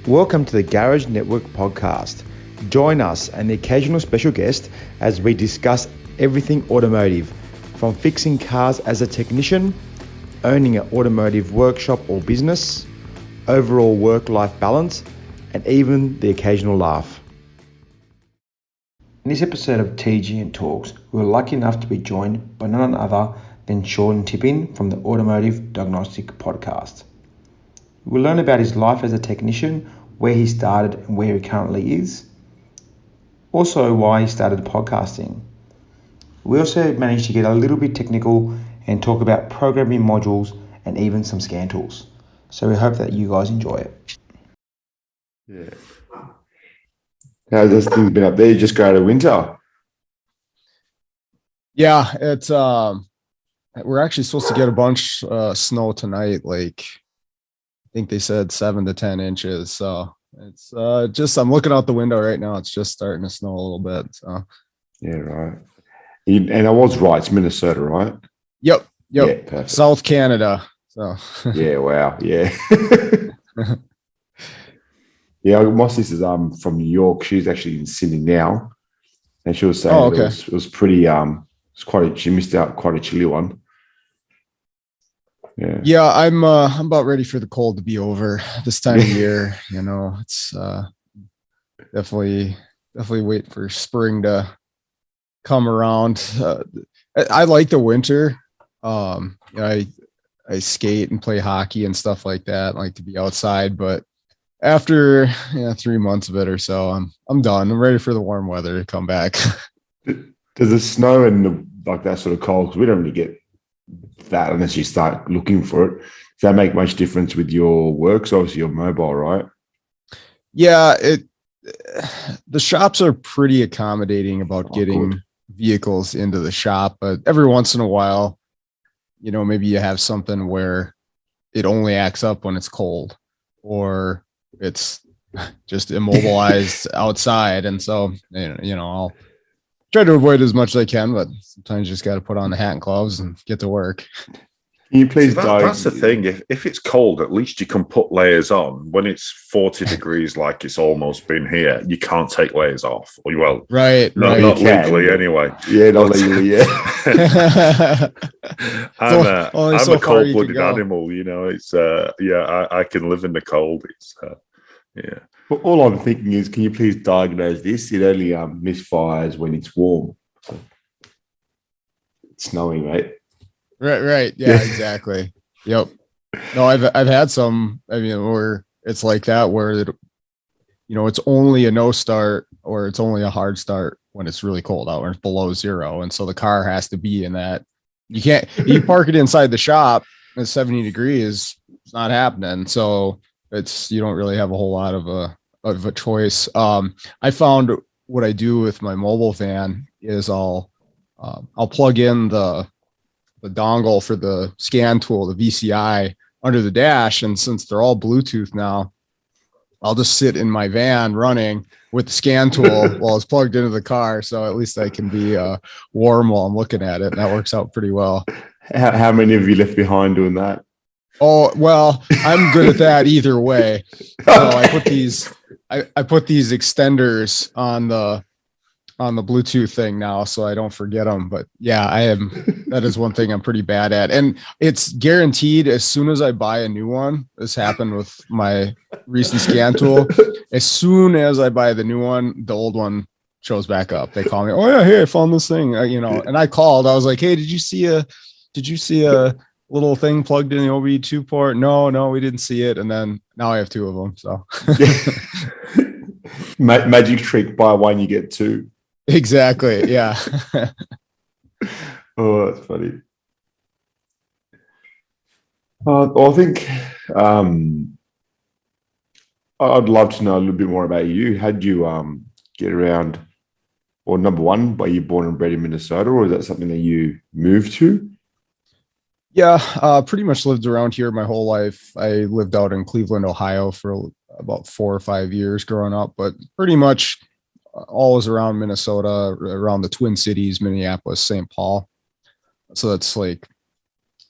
Welcome to the Garage Network podcast. Join us and the occasional special guest as we discuss everything automotive, from fixing cars as a technician, owning an automotive workshop or business, overall work-life balance, and even the occasional laugh. In this episode of TG and Talks, we were lucky enough to be joined by none other than Sean Tippin from the Automotive Diagnostic Podcast. We'll learn about his life as a technician, where he started and where he currently is. Also, why he started podcasting. We also managed to get a little bit technical and talk about programming modules and even some scan tools. So we hope that you guys enjoy it. Yeah. How's this thing been up there? You just go to winter? Yeah, it's we're actually supposed to get a bunch snow tonight, like I think they said 7 to 10 inches. So it's just, I'm looking out the window right now. It's just starting to snow a little bit. So yeah, right. And I was right. It's Minnesota, right? Yep. Yeah, South Canada. So yeah, wow. Yeah. Yeah, my sister's from New York. She's actually in Sydney now. And she was saying it was pretty she missed out quite a chilly one. Yeah, I'm about ready for the cold to be over this time of year. You know, it's definitely wait for spring to come around. I like the winter. I skate and play hockey and stuff like that. I like to be outside, but after 3 months of it or so, I'm done. I'm ready for the warm weather to come back. Does the snow and like that sort of cold, because we don't really get that unless you start looking for it. Does that make much difference with your work? So obviously you're mobile, right? Yeah, the shops are pretty accommodating about getting vehicles into the shop, but every once in a while, maybe you have something where it only acts up when it's cold, or it's just immobilized outside. And so, I'll try to avoid as much as I can, but sometimes you just got to put on the hat and gloves and get to work. Can you please that's the thing. If it's cold, at least you can put layers on. When it's 40 degrees, like it's almost been here, you can't take layers off. Well, right. Not legally anyway. Yeah, not legally, yeah. I'm a cold-blooded animal, It's I can live in the cold. It's yeah. Well, all I'm thinking is, can you please diagnose this? It only misfires when it's warm. It's snowing, right? Right. Yeah, exactly. Yep. No, I've had some, where it's like that, where it's only a no start or it's only a hard start when it's really cold out, when it's below zero. And so the car has to be in that. You park it inside the shop at 70 degrees, it's not happening. So you don't really have a whole lot of a choice. I found what I do with my mobile van is I'll plug in the dongle for the scan tool, the VCI, under the dash. And since they're all Bluetooth now, I'll just sit in my van running with the scan tool while it's plugged into the car. So at least I can be warm while I'm looking at it. And that works out pretty well. How many have you left behind doing that? Oh, well, I'm good at that either way. So I put these extenders on the Bluetooth thing now, so I don't forget them. But yeah, that is one thing I'm pretty bad at. And it's guaranteed as soon as I buy a new one, this happened with my recent scan tool. As soon as I buy the new one, the old one shows back up. They call me, oh yeah, hey, I found this thing, and I called. I was like, hey, did you see a little thing plugged in the OBD2 port? No, we didn't see it. And then now I have two of them. So magic trick, buy one, you get two. Exactly. Yeah. Oh, that's funny. I think I'd love to know a little bit more about you. How'd you get around? Or number one, were you born and bred in Minnesota, or is that something that you moved to? Yeah, pretty much lived around here my whole life. I lived out in Cleveland, Ohio for about 4 or 5 years growing up, but pretty much always around Minnesota, around the Twin Cities, Minneapolis, St. Paul. So that's like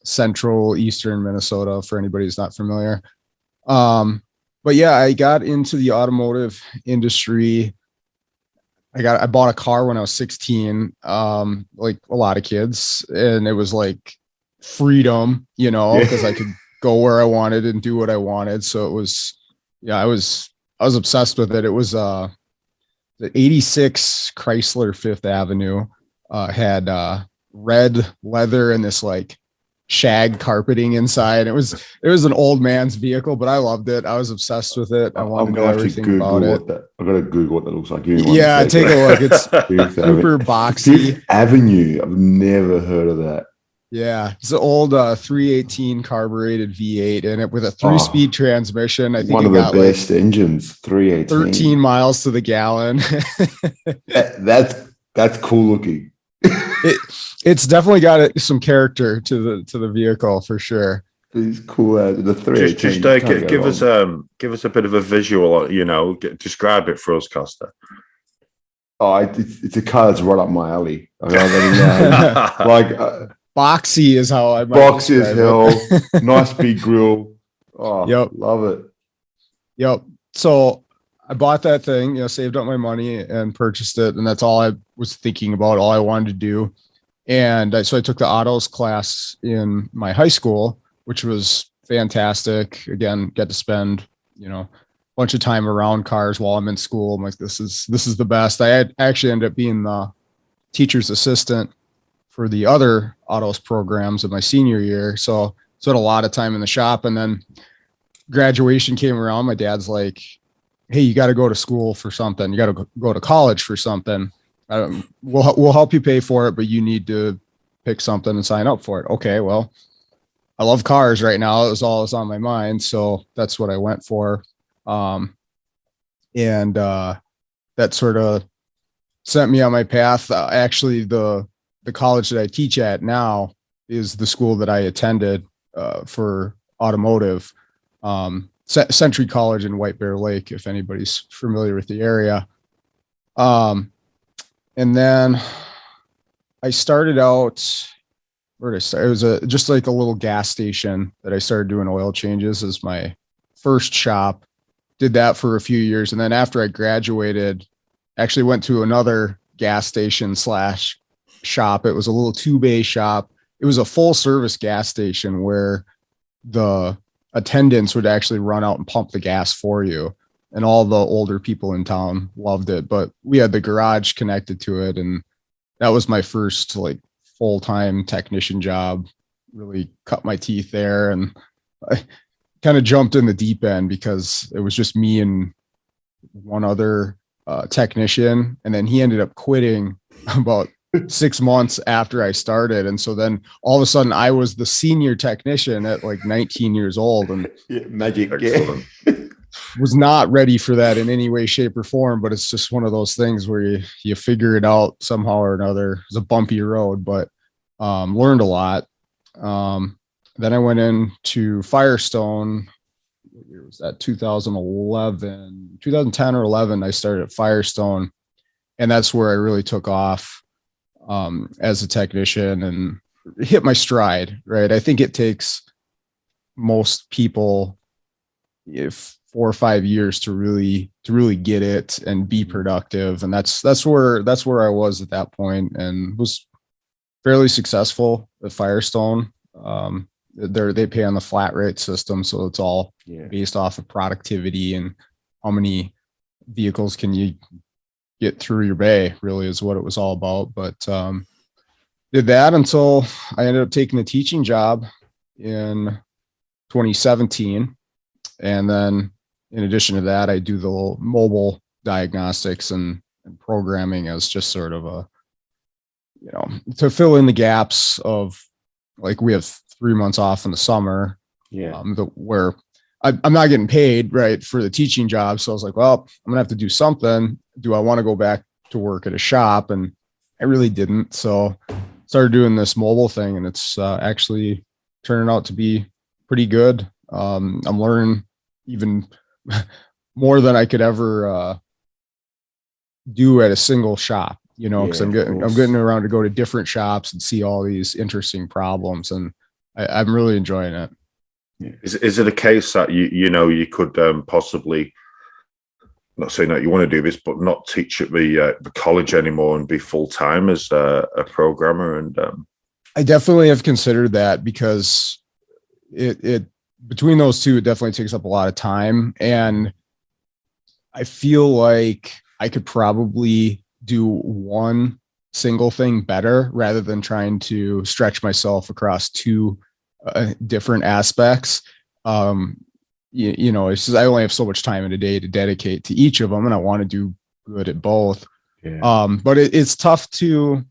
central, eastern Minnesota for anybody who's not familiar. But but yeah, I got into the automotive industry. I bought a car when I was 16, like a lot of kids, and it was like freedom, because I could go where I wanted and do what I wanted. So it was, I was obsessed with it. It was the 86 Chrysler Fifth Avenue, had red leather and this like shag carpeting inside. It was an old man's vehicle, but I loved it. I was obsessed with it. I wanted to know everything about it. I've got to Google what that looks like. Yeah, take a look. It's super boxy. Fifth Avenue. I've never heard of that. Yeah, it's an old 318 carbureted V8 in it with a 3-speed transmission. I think one of the best engines. 318. 13 miles to the gallon. That's cool looking. It's definitely got some character to the vehicle for sure. It's cool. The 318. Just give us a bit of a visual. Describe it for us, Costa. Oh, it's a car that's right up my alley. Boxy is how I might boxy as hell. Nice big grill. Oh, yep, love it. Yep. So I bought that thing, saved up my money and purchased it, and that's all I was thinking about. All I wanted to do, and so I took the autos class in my high school, which was fantastic. Again, got to spend a bunch of time around cars while I'm in school. I'm like, this is the best. I actually ended up being the teacher's assistant for the other autos programs in my senior year. So had a lot of time in the shop. And then graduation came around. My dad's like, hey, you got to go to school for something. You got to go to college for something. We'll help you pay for it, but you need to pick something and sign up for it. Okay, well, I love cars right now. It was all that's on my mind. So that's what I went for. And that sort of sent me on my path. Actually, the college that I teach at now is the school that I attended for automotive, Century College in White Bear Lake, if anybody's familiar with the area. And then I started out, where did I start? It was just like a little gas station that I started doing oil changes as my first shop. Did that for a few years. And then after I graduated, actually went to another gas station / shop. It was a little 2-bay shop. It was a full service gas station where the attendants would actually run out and pump the gas for you. And all the older people in town loved it, but we had the garage connected to it. And that was my first like full-time technician job. Really cut my teeth there. And I kind of jumped in the deep end because it was just me and one other technician. And then he ended up quitting about 6 months after I started. And so then all of a sudden I was the senior technician at like 19 years old and magic. Was not ready for that in any way, shape or form. But it's just one of those things where you figure it out somehow or another. It was a bumpy road, but learned a lot. Then I went into Firestone. What year was that? 2010 or 11. I started at Firestone, and that's where I really took off as a technician and hit my stride. Right. I think it takes most people, if 4 or 5 years to really get it and be productive. And that's where I was at that point and was fairly successful at Firestone. They pay on the flat rate system. So it's all based off of productivity and how many vehicles can you get through your bay, really is what it was all about. But did that until I ended up taking a teaching job in 2017. And then in addition to that, I do the mobile diagnostics and programming as just sort of a, to fill in the gaps of, like, we have 3 months off in the summer, where I'm not getting paid right for the teaching job. So I was like, well, I'm gonna have to do something. Do I want to go back to work at a shop? And I really didn't. So started doing this mobile thing, and it's actually turning out to be pretty good. I'm learning even more than I could ever do at a single shop, because I'm getting around to go to different shops and see all these interesting problems, and I'm really enjoying it. Is it a case that you could possibly, not saying that you want to do this, but not teach at the college anymore and be full time as a programmer? And I definitely have considered that, because it between those two, it definitely takes up a lot of time, and I feel like I could probably do one single thing better rather than trying to stretch myself across two different aspects. It's just, I only have so much time in a day to dedicate to each of them, and I want to do good at both. Yeah. But it's tough to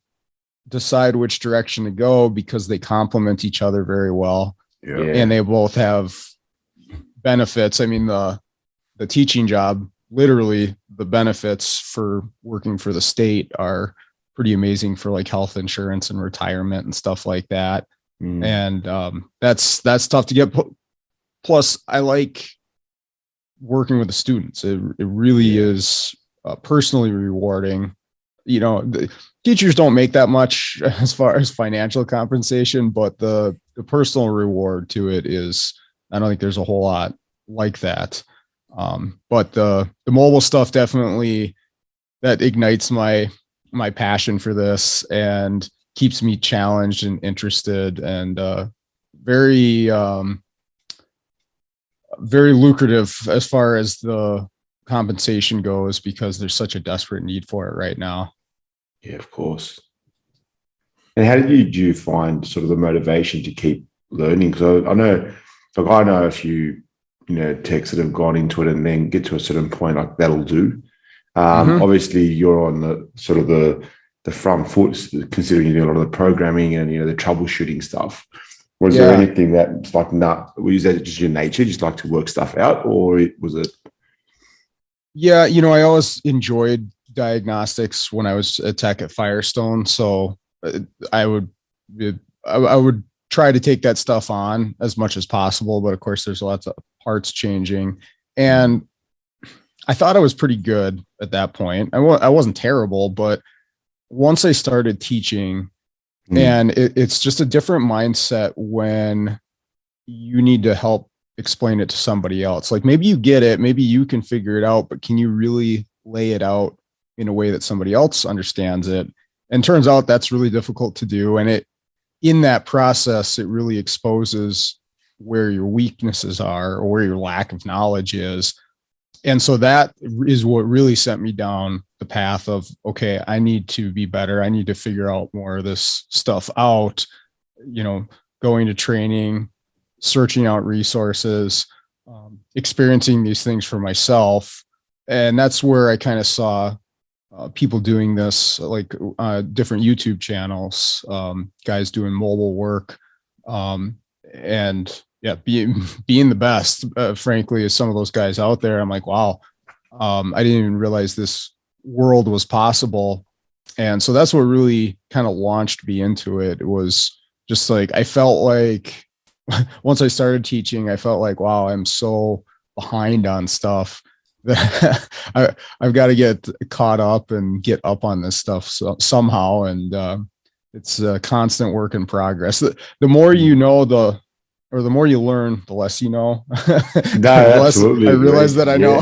decide which direction to go, because they complement each other very well, and they both have benefits. I mean, the teaching job, literally the benefits for working for the state are pretty amazing, for like health insurance and retirement and stuff like that. And that's tough to get. Plus, I like working with the students. It really is personally rewarding. The teachers don't make that much as far as financial compensation, but the personal reward to it is, I don't think there's a whole lot like that. But the mobile stuff definitely, that ignites my passion for this and keeps me challenged and interested, and very very lucrative as far as the compensation goes, because there's such a desperate need for it right now. Yeah, of course. And how did you find sort of the motivation to keep learning? Because I know a few, techs that have gone into it and then get to a certain point, like that'll do. Obviously, you're on the sort of the front foot, considering you do a lot of the programming and the troubleshooting stuff. Was there anything that's like, was that just your nature, just like to work stuff out, or was it? Yeah, I always enjoyed diagnostics when I was a tech at Firestone, so I would try to take that stuff on as much as possible. But of course, there's lots of parts changing, and I thought I was pretty good at that point. I wasn't terrible, but once I started teaching, and it's just a different mindset when you need to help explain it to somebody else. Like, maybe you get it, maybe you can figure it out, but can you really lay it out in a way that somebody else understands it? And turns out that's really difficult to do. And in that process, it really exposes where your weaknesses are or where your lack of knowledge is. And so that is what really sent me down the path of, okay, I need to be better. I need to figure out more of this stuff out, going to training, searching out resources, experiencing these things for myself. And that's where I kind of saw people doing this, like different YouTube channels, guys doing mobile work, and being the best, frankly, as some of those guys out there. I'm like, wow, I didn't even realize this world was possible. And so that's what really kind of launched me into it. It was just like, I felt like once I started teaching, I felt like, wow, I'm so behind on stuff that I've got to get caught up and get up on this stuff somehow. And it's a constant work in progress. The more you know, the more you learn, the less you know. No, absolutely. I realize that I know.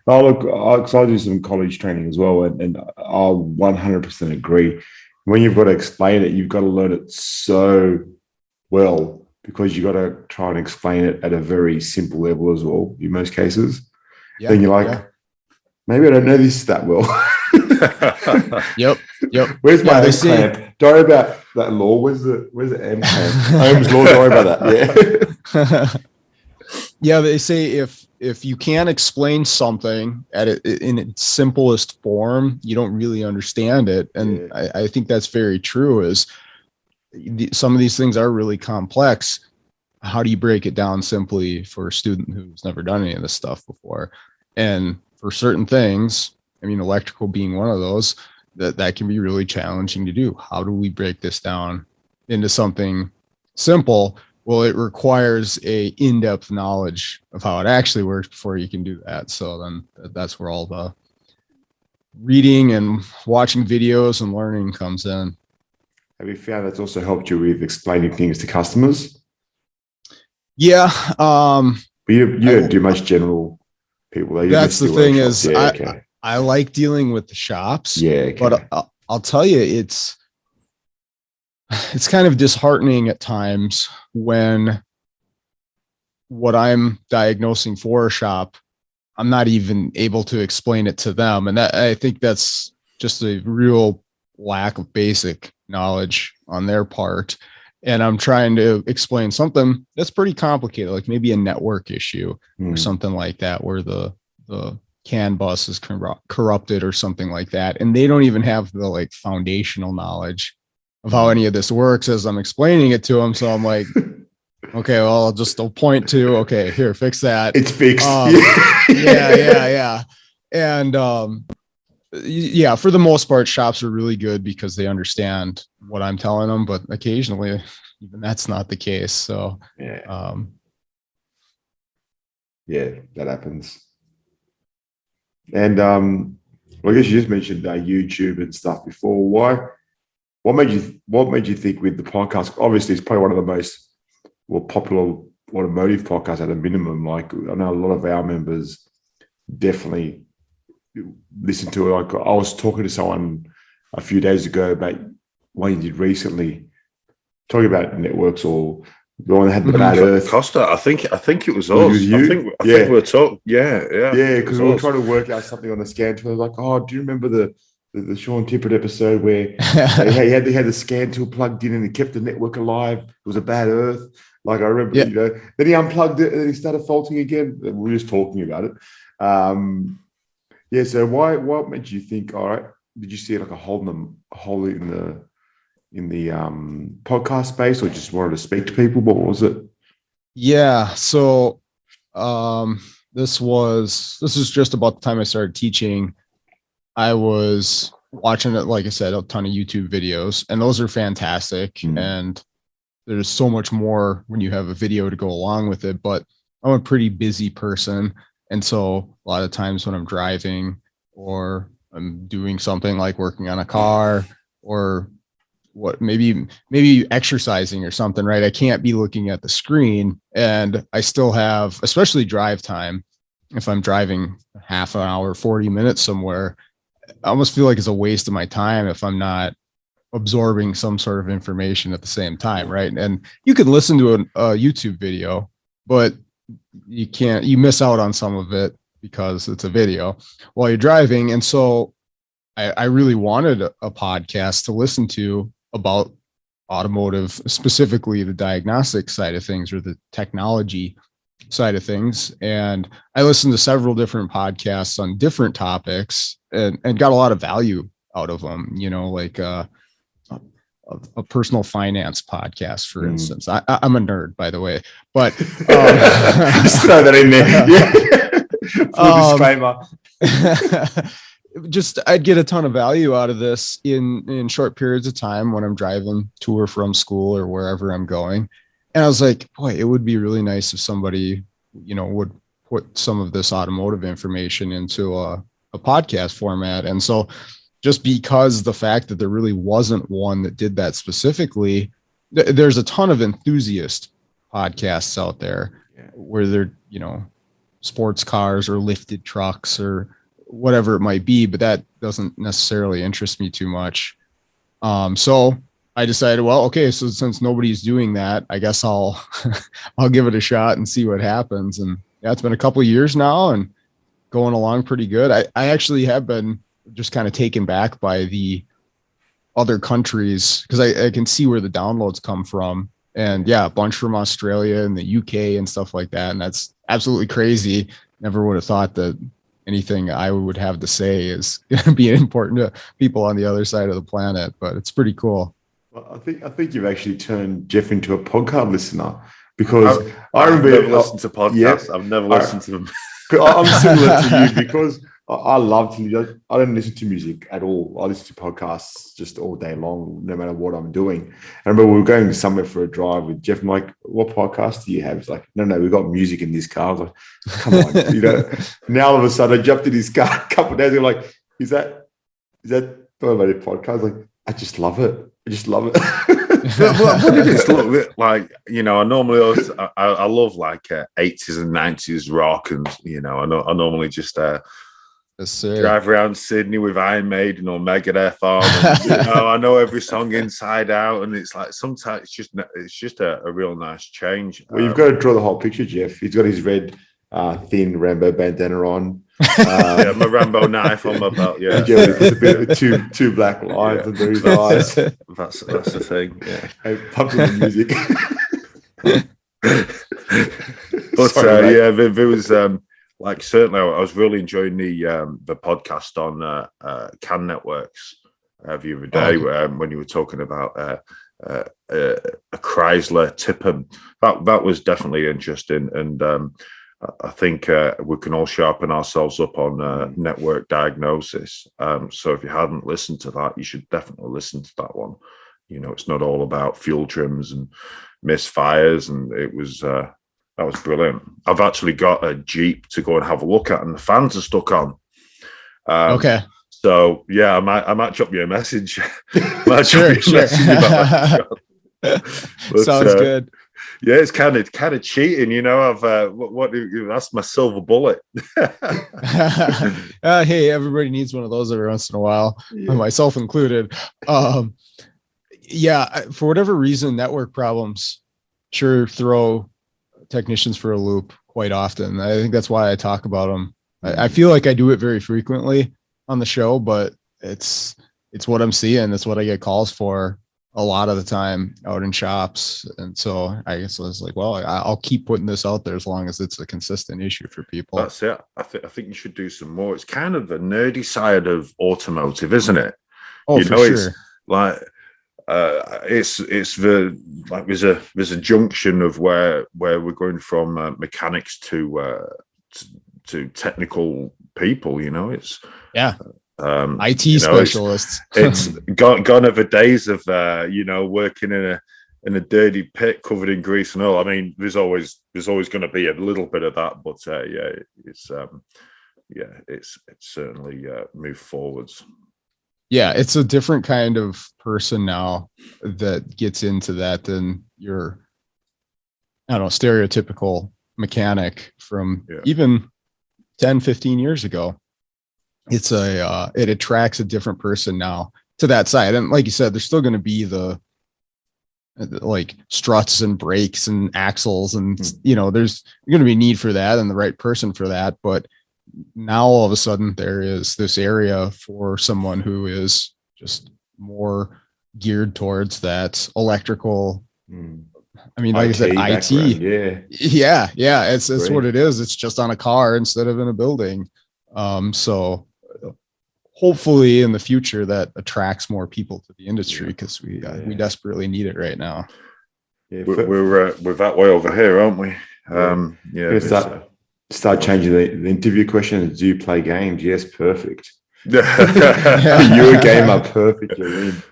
Oh, look, I do some college training as well, and I 100% agree. When you've got to explain it, you've got to learn it so well, because you've got to try and explain it at a very simple level as well, in most cases. Yeah, then you're like, maybe I don't know this that well. Yep. Where's my M clamp? Don't worry about that law. Where's the M clamp? Ohm's law. Don't worry about that. Yeah. They say if you can't explain something in its simplest form, you don't really understand it. And I think that's very true. Is some of these things are really complex. How do you break it down simply for a student who's never done any of this stuff before? And for certain things, I mean, electrical being one of those, that can be really challenging to do. How do we break this down into something simple? Well, it requires a in-depth knowledge of how it actually works before you can do that. So then that's where all the reading and watching videos and learning comes in. Have you found that's also helped you with explaining things to customers? Yeah. But you don't do much general people. You That's just the do thing workshops. is Yeah, okay. I like dealing with the shops. Yeah, okay. But I'll tell you, it's kind of disheartening at times when what I'm diagnosing for a shop, I'm not even able to explain it to them. And that, I think that's just a real lack of basic knowledge on their part. And I'm trying to explain something that's pretty complicated, like maybe a network issue or something like that, where the CAN bus is corrupted or something like that. And they don't even have the like foundational knowledge of how any of this works as I'm explaining it to them. So I'm like, okay, well, I'll point to, okay, here, fix that. It's fixed. Yeah. And yeah, for the most part, shops are really good because they understand what I'm telling them, but occasionally even that's not the case. So yeah, that happens. And well, I guess you just mentioned YouTube and stuff before. What made you think with the podcast? Obviously, it's probably one of the most popular automotive podcasts at a minimum. Like I know a lot of our members definitely listen to it. Like I was talking to someone a few days ago about what you did recently, talking about networks or the one that had the bad Earth. Costa, I think it was us. Was you? I think we were talking. Yeah, because we were trying to work out something on the scan tool. Like, oh, do you remember the Sean Tippett episode where he had the scan tool plugged in and it kept the network alive? It was a bad Earth. Like I remember, then he unplugged it and he started faulting again. We were just talking about it. So what made you think? All right, did you see like a hole in the podcast space, or just wanted to speak to people? What was it? Yeah, so this is just about the time I started teaching. I was watching it, like I said, a ton of YouTube videos, and those are fantastic. And there's so much more when you have a video to go along with it. But I'm a pretty busy person. And so a lot of times when I'm driving or I'm doing something like working on a car or maybe exercising or something, right? I can't be looking at the screen, and I still have, especially drive time. If I'm driving half an hour, 40 minutes somewhere, I almost feel like it's a waste of my time if I'm not absorbing some sort of information at the same time, right? And you can listen to a YouTube video, but you miss out on some of it because it's a video while you're driving. And so I really wanted a podcast to listen to about automotive, specifically the diagnostic side of things or the technology side of things. And I listened to several different podcasts on different topics and got a lot of value out of them, like a personal finance podcast, for instance. I'm a nerd, by the way, but just throw that in there. Full disclaimer. Just I'd get a ton of value out of this in short periods of time when I'm driving to or from school or wherever I'm going. And I was like, boy, it would be really nice if somebody, would put some of this automotive information into a podcast format. And so just because the fact that there really wasn't one that did that specifically, there's a ton of enthusiast podcasts out there where they're, sports cars or lifted trucks or whatever it might be, but that doesn't necessarily interest me too much. So I decided, well, okay, so since nobody's doing that, I guess I'll give it a shot and see what happens. And it's been a couple of years now and going along pretty good. I actually have been just kind of taken back by the other countries because I can see where the downloads come from. And a bunch from Australia and the UK and stuff like that. And that's absolutely crazy. Never would have thought that anything I would have to say is going to be important to people on the other side of the planet, but it's pretty cool. Well, I think you've actually turned Jeff into a podcast listener because I've never listened to podcasts. I've never listened to them. I'm similar to you because I love to. I don't listen to music at all. I listen to podcasts just all day long, no matter what I'm doing. I remember we were going somewhere for a drive with Jeff. I'm like, "What podcast do you have?" He's like, "No, we've got music in this car." I was like, "Come on," Now all of a sudden, I jumped in his car a couple of days ago. Like, is that automotive podcast? Like, I just love it. what did this look like? You know, I love like 80s and 90s rock, and you know, I normally just drive around Sydney with Iron Maiden or Megadeth on. And, you know, I know every song inside out, and it's like sometimes it's just a real nice change. Well, you've got to draw the whole picture, Jeff. He's got his red thin Rambo bandana on. Yeah, my Rambo knife on my belt. Yeah, with a bit of two black lines under his eyes. That's the thing. Yeah, hey, pump the music. But yeah, there was like certainly I was really enjoying the podcast on CAN Networks the other day when you were talking about a Chrysler Tipper. That was definitely interesting, and I think we can all sharpen ourselves up on network diagnosis. So if you hadn't listened to that, you should definitely listen to that one. You know, it's not all about fuel trims and misfires, and it was that was brilliant. I've actually got a Jeep to go and have a look at, and the fans are stuck on. Okay. So yeah, I might drop you a message. Sure. Sounds good. Yeah, it's kind of cheating, you know. That's my silver bullet. Hey, everybody needs one of those every once in a while, myself included. Yeah, for whatever reason, network problems sure throw technicians for a loop quite often. I think that's why I talk about them. I feel like I do it very frequently on the show, but it's what I'm seeing. It's what I get calls for a lot of the time out in shops. And so I guess I was like, well, I'll keep putting this out there as long as it's a consistent issue for people. That's it. I think you should do some more. It's kind of the nerdy side of automotive, isn't it? Oh, for sure. It's like it's the like there's a junction of where we're going from mechanics to technical people. You know, it's IT specialists. It's gone are the days of working in a dirty pit covered in grease and oil. I mean, there's always going to be a little bit of that, but it's certainly moved forwards. Yeah, it's a different kind of person now that gets into that than your, I don't know, stereotypical mechanic from even 10, 15 years ago. It's it attracts a different person now to that side. And like you said, there's still going to be the like struts and brakes and axles and, there's going to be need for that and the right person for that. But now all of a sudden there is this area for someone who is just more geared towards that electrical. I mean, like I said, IT. Yeah. It's what it is. It's just on a car instead of in a building. So hopefully in the future that attracts more people to the industry because we desperately need it right now. Yeah, we're that way over here, aren't we? Start changing the interview questions. Do you play games? Yes, perfect. You're a gamer, perfect. You're in.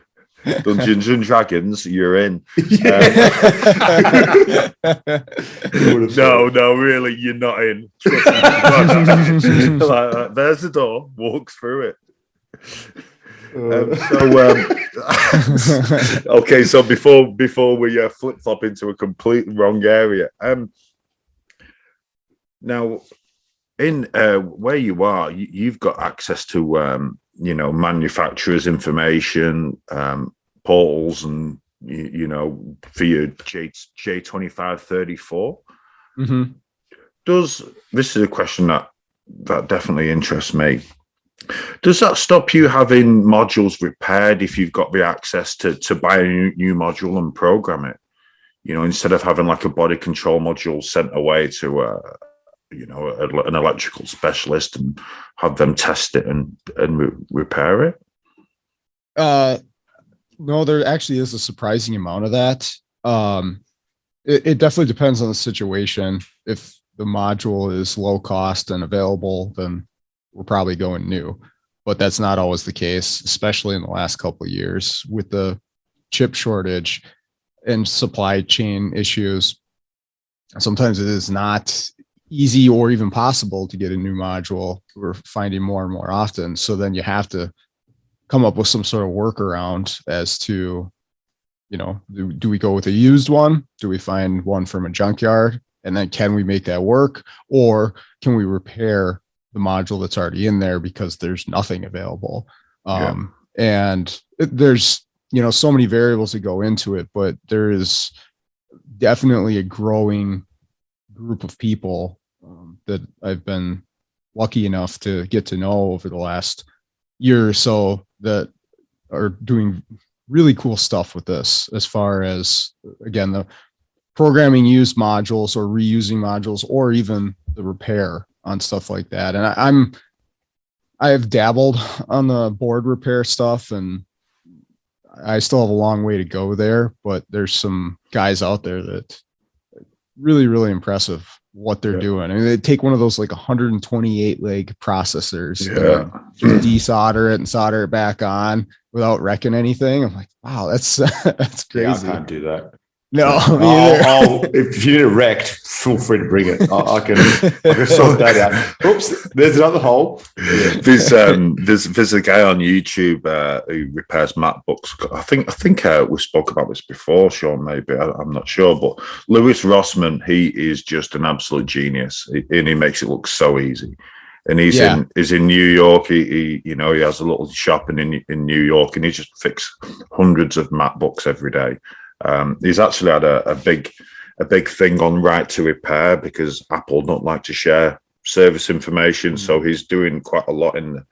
Dungeons and Dragons, you're in. No, really, you're not in. There's the door. Walk through it. Okay. So before we flip flop into a completely wrong area, now in where you are, you've got access to manufacturers' information, portals, and for your J2534. Mm-hmm. This is a question that definitely interests me. Does that stop you having modules repaired if you've got the access to buy a new module and program it? Instead of having like a body control module sent away to an electrical specialist and have them test it and repair it? No, there actually is a surprising amount of that. It definitely depends on the situation. If the module is low cost and available, then we're probably going new, but that's not always the case, especially in the last couple of years with the chip shortage and supply chain issues. Sometimes it is not easy or even possible to get a new module. We're finding more and more often. So then you have to come up with some sort of workaround as to do we go with a used one? Do we find one from a junkyard? And then can we make that work? Or can we repair the module that's already in there because there's nothing available? And there's, so many variables that go into it, but there is definitely a growing group of people that I've been lucky enough to get to know over the last year or so that are doing really cool stuff with this, as far as, again, the programming used modules or reusing modules, or even the repair on stuff like that. And I have dabbled on the board repair stuff, and I still have a long way to go there, but there's some guys out there that really, really impressive what they're doing. I mean, they take one of those like 128 leg processors, and desolder it and solder it back on without wrecking anything. I'm like, wow, that's crazy. I can't do that. No, if you need it wrecked, feel free to bring it. I can sort that out. Oops, there's another hole. There's a guy on YouTube who repairs MacBooks. I think we spoke about this before, Sean. Maybe I'm not sure, but Lewis Rossman, he is just an absolute genius, and he makes it look so easy. And he's in New York. He has a little shop in New York, and he just fixes hundreds of MacBooks every day. He's actually had a big thing on right to repair, because Apple don't like to share service information. So he's doing quite a lot in,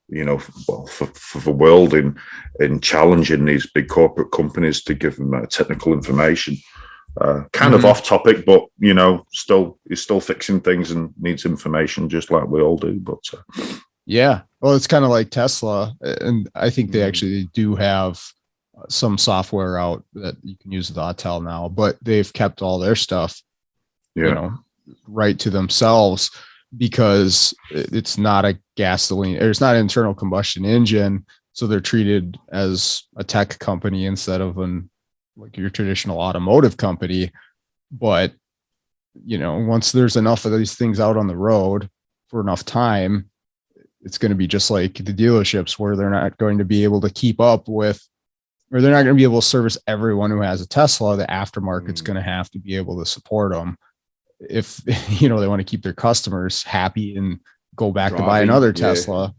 for the world in challenging these big corporate companies to give them technical information. Kind of off topic, but he's still fixing things and needs information just like we all do. But well, it's kind of like Tesla, and I think they actually do have some software out that you can use with Autel now, but they've kept all their stuff, right to themselves, because it's not a gasoline, or it's not an internal combustion engine. So they're treated as a tech company instead of like your traditional automotive company. But, once there's enough of these things out on the road for enough time, it's going to be just like the dealerships, where they're not going to be able to keep up with, or they're not going to be able to service everyone who has a Tesla. The aftermarket's going to have to be able to support them if, they want to keep their customers happy and go back to buy another Tesla.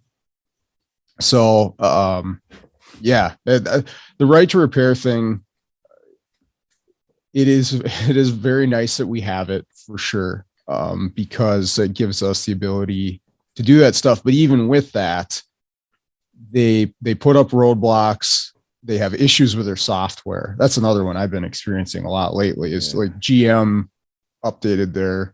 So, the right to repair thing, it is very nice that we have it, for sure, because it gives us the ability to do that stuff. But even with that, they put up roadblocks. They have issues with their software. That's another one I've been experiencing a lot lately, is like GM updated their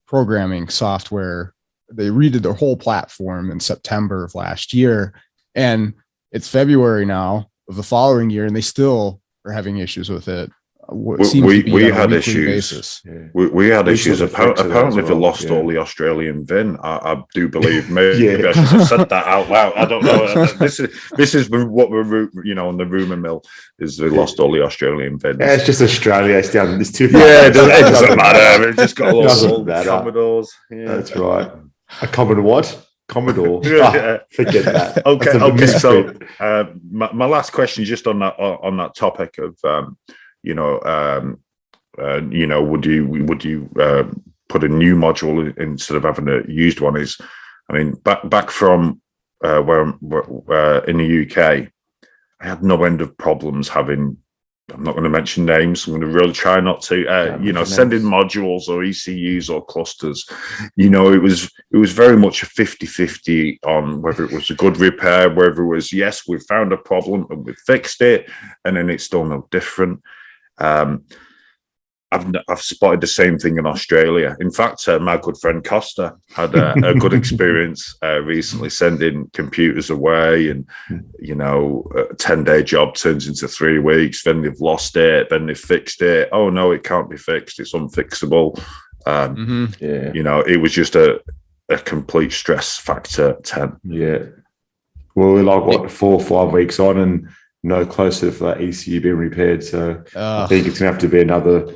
programming software. They redid their whole platform in September of last year, and it's February now of the following year, and they still are having issues with it. We had issues. We had issues. Apparently, they lost all the Australian VIN. I do believe. Maybe I should have said that out loud. I don't know. This is what we're on the rumor mill, is they lost all the Australian VIN. Yeah, it's just Australia. It's down. It's too far. Yeah, it doesn't matter. We've just got all Commodores. Yeah. That's right. A Commodore what? Commodore. Forget that. Okay. So my last question, just on that topic of. Would you put a new module instead of having a used one? Is, I mean, back from where in the UK, I had no end of problems having. I'm not going to mention names. I'm going to really try not to. Sending modules or ECUs or clusters. It was very much a 50-50 on whether it was a good repair, whether it was, yes, we found a problem and we fixed it, and then it's still no different. I've spotted the same thing in Australia. In fact, my good friend Costa had a good experience recently, sending computers away, and a 10-day job turns into 3 weeks. Then they've lost it. Then they've fixed it. Oh no, it can't be fixed. It's unfixable. It was just a complete stress factor 10. Yeah. Well, we're like 4 or 5 weeks on, and no closer for that ECU being repaired. So I think it's going to have to be another.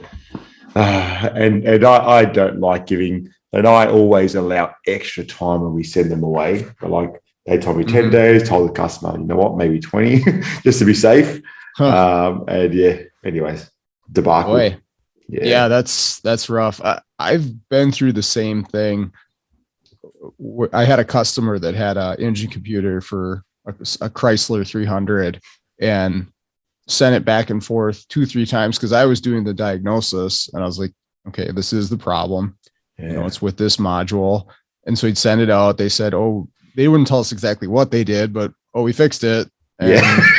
And I don't like giving, and I always allow extra time when we send them away. But like they told me 10 days, told the customer, maybe 20, just to be safe. anyways, debacle. Boy. Yeah, that's rough. I've been through the same thing. I had a customer that had an engine computer for a Chrysler 300 and sent it back and forth 2-3 times because I was doing the diagnosis and I was like, okay, this is the problem. It's with this module. And so he'd send it out. They said, oh, they wouldn't tell us exactly what they did, but we fixed it. And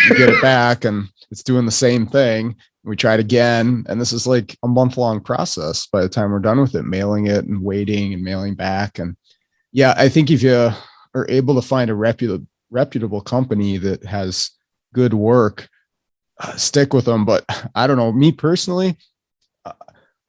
you get it back and it's doing the same thing. We tried again. And this is like a month-long process by the time we're done with it, mailing it and waiting and mailing back. And yeah, I think if you are able to find a reputable company that has good work, stick with them. But I don't know, me personally,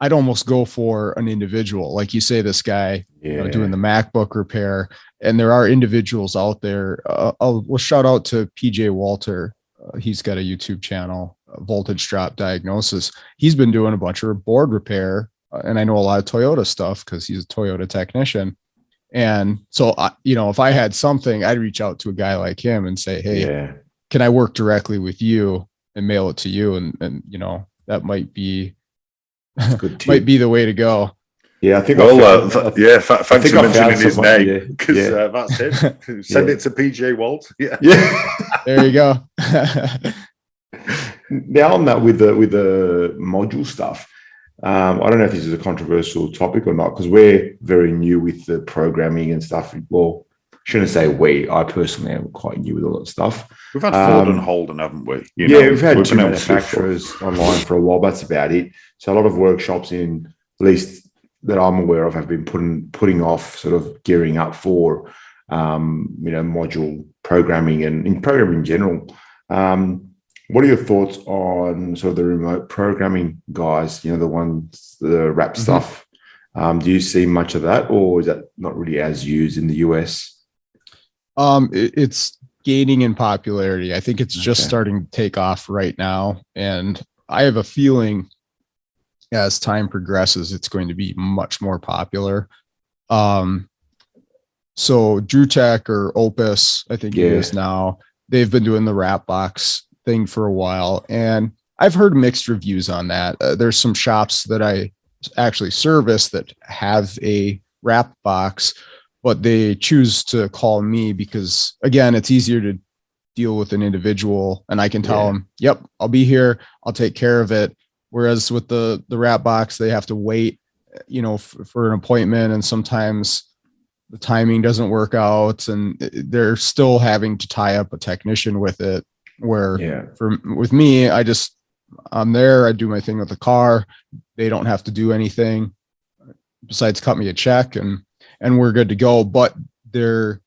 I'd almost go for an individual. Like you say, this guy doing the MacBook repair, and there are individuals out there. We'll shout out to PJ Walter. He's got a YouTube channel, Voltage Drop Diagnosis. He's been doing a bunch of board repair, and I know a lot of Toyota stuff because he's a Toyota technician. And so, if I had something, I'd reach out to a guy like him and say, hey, can I work directly with you and mail it to you? And that might be the way to go. Yeah, I think. Thanks for mentioning his name because that's it. Send it to PJ Walt. Yeah. There you go. Now on that with the module stuff, I don't know if this is a controversial topic or not because we're very new with the programming and stuff. Well, shouldn't say we. I personally am quite new with all that stuff. We've had Ford and Holden, haven't we? We've had two manufacturers online for a while. That's about it. So a lot of workshops, at least that I'm aware of, have been putting off sort of gearing up for, module programming and in programming in general. What are your thoughts on sort of the remote programming guys? The wrap stuff. Do you see much of that, or is that not really as used in the US? It's gaining in popularity. I think it's just starting to take off right now. And I have a feeling as time progresses, it's going to be much more popular. So DrewTech or Opus, I think it is now, they've been doing the wrap box thing for a while. And I've heard mixed reviews on that. There's some shops that I actually service that have a wrap box, but they choose to call me because, again, it's easier to deal with an individual and I can tell them, yep, I'll be here. I'll take care of it. Whereas with the wrap box, they have to wait, for an appointment. And sometimes the timing doesn't work out and they're still having to tie up a technician with it. Where with me, I'm there, I do my thing with the car. They don't have to do anything besides cut me a check and we're good to go. But there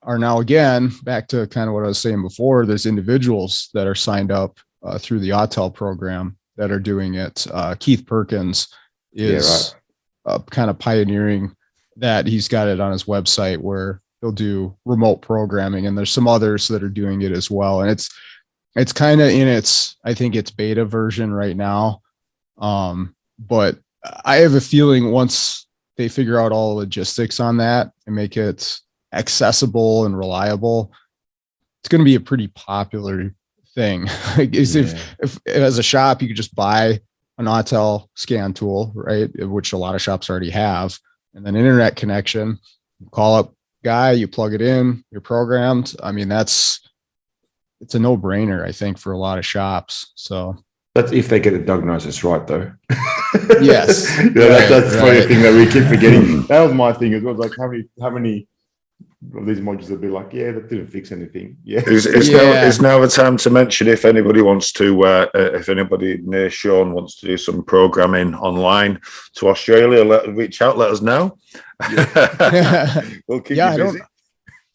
are now, again, back to kind of what I was saying before, there's individuals that are signed up through the Autel program that are doing it. Keith Perkins is kind of pioneering that. He's got it on his website where he'll do remote programming, and there's some others that are doing it as well. And it's kind of in I think it's beta version right now. But I have a feeling once they figure out all the logistics on that and make it accessible and reliable, it's going to be a pretty popular thing. If as a shop, you could just buy an Autel scan tool, right? Which a lot of shops already have, and then internet connection, you call up guy, you plug it in, you're programmed. I mean, it's a no-brainer, I think, for a lot of shops. So that's if they get the diagnosis right, though. Yes. That's the funny thing that we keep forgetting. That was my thing as well. Like how many of these modules will be like, that didn't fix anything. It's now the time to mention if anybody wants to, if anybody near Sean wants to do some programming online to Australia, reach out, let us know. We'll keep you busy.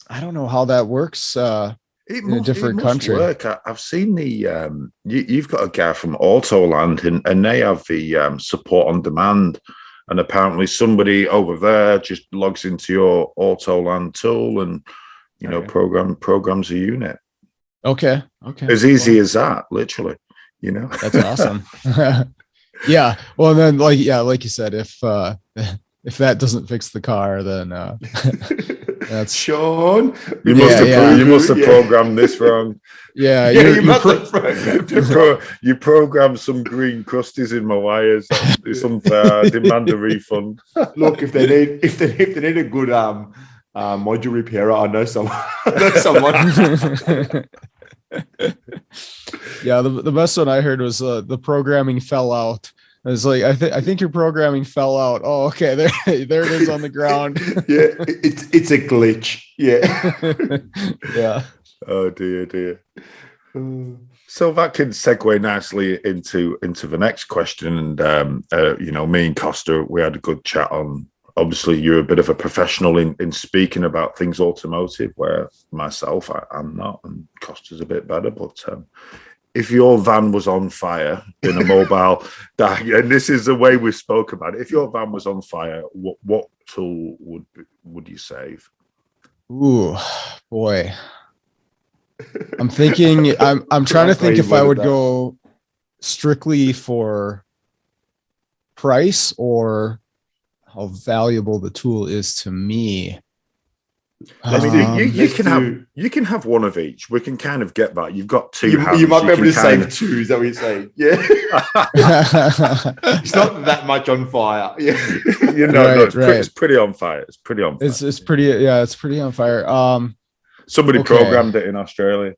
I don't know how that works in a different country. Work. I've seen you've got a guy from Autoland and they have the support on demand. And apparently somebody over there just logs into your Autoland tool and, programs a unit. Okay. As easy as that, literally, That's awesome. Yeah. Well, then like you said, if if that doesn't fix the car, then that's Sean. You must have programmed this wrong. Yeah, you must have programmed. You programmed some green crusties in my wires. It's unfair. I demand a refund. Look, if they need a good module repairer, I know someone. Yeah, the best one I heard was the programming fell out. It's like I think your programming fell out. Oh, okay, there it is on the ground. Yeah, it's a glitch. Yeah, yeah. Oh dear. So that can segue nicely into the next question. And me and Costa, we had a good chat on. Obviously, you're a bit of a professional in speaking about things automotive, where myself, I'm not, and Costa's a bit better. But if your van was on fire in a mobile, and this is the way we spoke about it, if your van was on fire, what tool would you save? Ooh, boy. I'm thinking. I'm trying to think if I would go strictly for price or how valuable the tool is to me. You can have one of each. We can kind of get that. You've got two hands. You might be able to save two. Is that what you're saying? Yeah. It's not that much on fire. Yeah. It's pretty on fire. It's pretty on fire. It's pretty on fire. Somebody programmed it in Australia.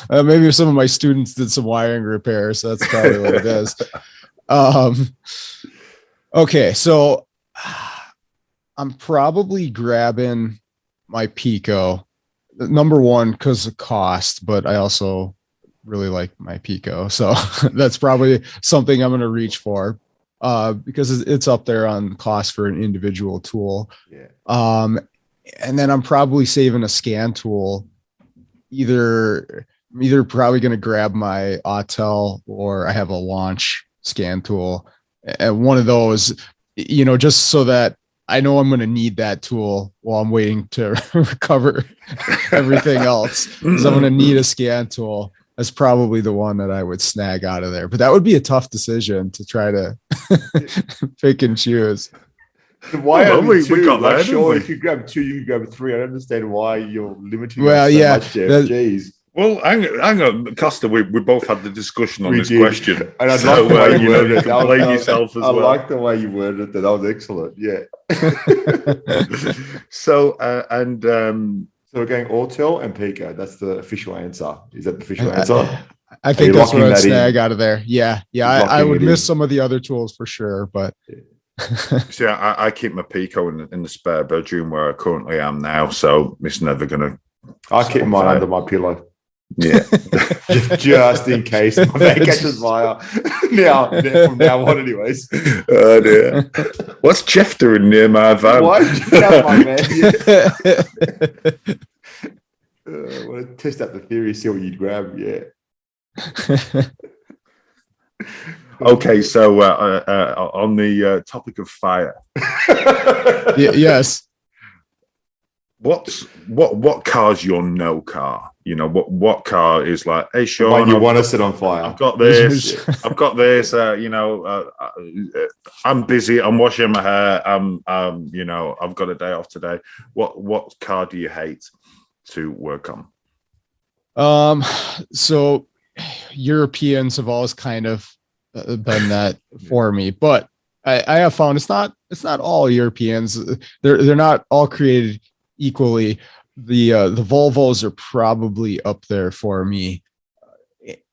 Maybe some of my students did some wiring repairs. That's probably what it is. Okay, so I'm probably grabbing my Pico. Number one, because of cost, but I also really like my Pico. So that's probably something I'm going to reach for because it's up there on cost for an individual tool. Yeah. And then I'm probably saving a scan tool. I'm either probably going to grab my Autel or I have a Launch scan tool. And one of those, just so that I know I'm going to need that tool while I'm waiting to recover everything else, because I'm going to need a scan tool. That's probably the one that I would snag out of there. But that would be a tough decision to try to pick and choose. Why only two? We got that, sure, if you grab two, you can grab three. I don't understand why you're limiting much, Jeff. Jeez. Well, hang on, Costa. We both had the discussion on this question, and I like the way you worded it. Blame yourself as well. I like the way you worded it. That was excellent. Yeah. So we're going Autel and Pico. That's the official answer. Is that the official answer? I think that's what I'd snag out of there. Yeah. I would miss some of the other tools for sure, but. See, I keep my Pico in the spare bedroom where I currently am now, so it's never gonna. I keep mine under my pillow. Yeah, just in case my van catches fire. From now on, anyways. Oh dear. What's Jeff doing near my van? Why did you have my man? I want to test out the theory, see what you'd grab. Yeah. Okay, so on the topic of fire, yes. What car's your no car? What car is like? Hey, Sean, when you want to sit on fire. I've got this. I've got this. I'm busy. I'm washing my hair. I've got a day off today. What car do you hate to work on? So Europeans have always kind of been that for me, but I have found it's not all Europeans. They're not all created equally. The Volvos are probably up there for me,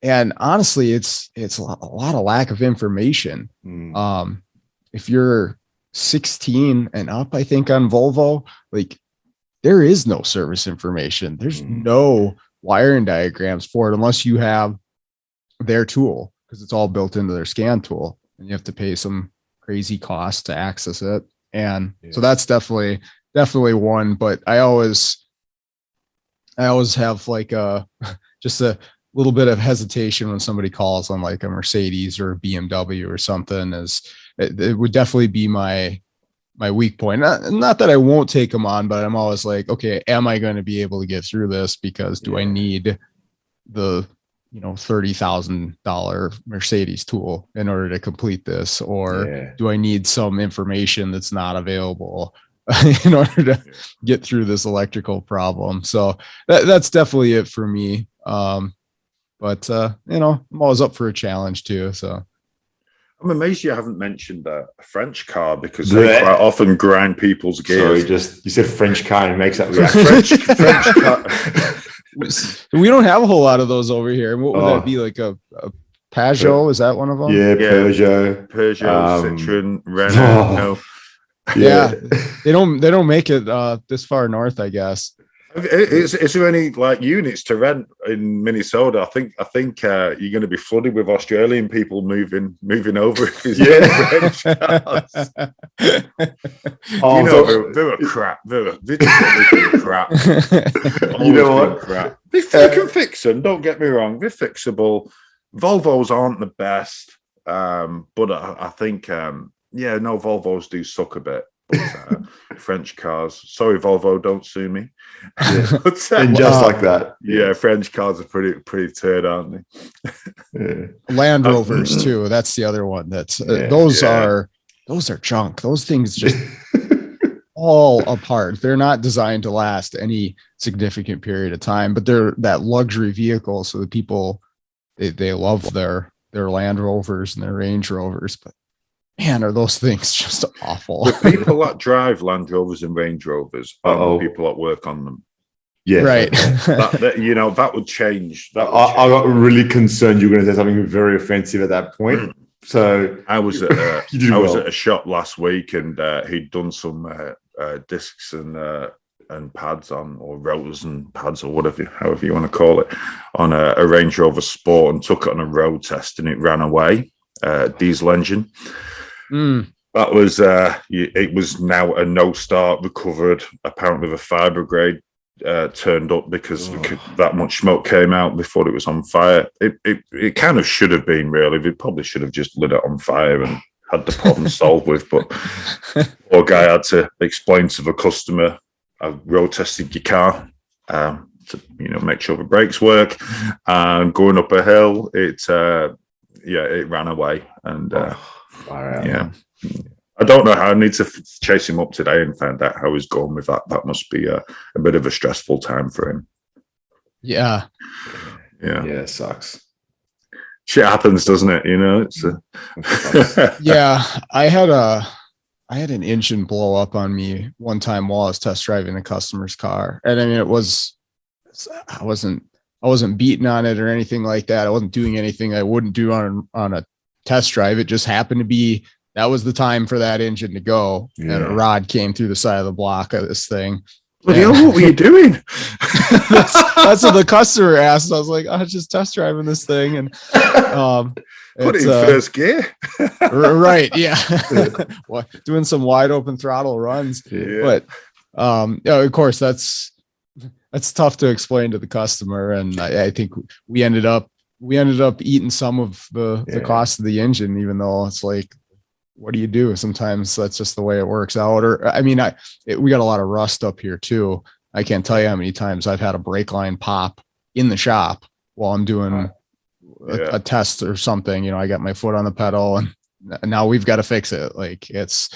and honestly, it's a lot of lack of information. If you're 16 and up, I think on Volvo, like there is no service information. There's no wiring diagrams for it unless you have their tool, because it's all built into their scan tool, and you have to pay some crazy cost to access it. And so that's definitely one, but I always have like just a little bit of hesitation when somebody calls on like a Mercedes or a BMW or something. It would definitely be my weak point. Not that I won't take them on, but I'm always like, okay, am I going to be able to get through this? Because do I need the $30,000 Mercedes tool in order to complete this? Or do I need some information that's not available in order to get through this electrical problem? So that's definitely it for me. But I'm always up for a challenge too. So I'm amazed you haven't mentioned a French car, because they quite often grind people's gears. Sorry, you said French car and it makes that reaction. French car. We don't have a whole lot of those over here. What would that be, like a Peugeot? Is that one of them? Yeah, Peugeot, Citroen, Renault. Yeah, they don't make it this far north, I guess. Is there any like units to rent in Minnesota? I think you're going to be flooded with Australian people moving over. French cars. They're crap. They're crap. You know what? Crap. They can fix them. Don't get me wrong. They're fixable. Volvos aren't the best, but I think Volvos do suck a bit. But, French cars. Sorry, Volvo, don't sue me. And just like that. Yeah, French cars are pretty turd, aren't they? Land Rovers too. That's the other one. Those are junk. Those things just all apart. They're not designed to last any significant period of time, but they're that luxury vehicle. So the people they love their Land Rovers and their Range Rovers, but man, are those things just awful. The people that drive Land Rovers and Range Rovers are the people that work on them. Yeah, right. That would change. I got really concerned you were going to say something very offensive at that point. So I was at a shop last week, and he'd done some discs and pads on, or rotors and pads, or however you want to call it, on a Range Rover Sport, and took it on a road test, and it ran away. Diesel engine. That was it was now a no start, recovered. Apparently the fiber grade turned up because that much smoke came out before it was on fire. It kind of should have been, really. They probably should have just lit it on fire and had the problem solved with, but poor guy had to explain to the customer, I road tested your car to make sure the brakes work, and going up a hill, it ran away. And I don't know how. I need to chase him up today and find out how he's going with that. That must be a bit of a stressful time for him. Yeah, it sucks. Shit happens, doesn't it? It's yeah. I had an engine blow up on me one time while I was test driving a customer's car, and I mean, I wasn't beating on it or anything like that. I wasn't doing anything I wouldn't do on a test drive. It just happened to be that was the time for that engine to go, and a rod came through the side of the block of this thing. What were you doing? that's what the customer asked. I was like, I was just test driving this thing, and put it in first gear. Right? Yeah, doing some wide open throttle runs. Yeah. But of course, that's tough to explain to the customer, and I think we ended up eating some of the cost of the engine, even though it's like, what do you do? Sometimes that's just the way it works out. Or, I mean, we got a lot of rust up here too. I can't tell you how many times I've had a brake line pop in the shop while I'm doing a test or something. I got my foot on the pedal, and now we've got to fix it. Like that's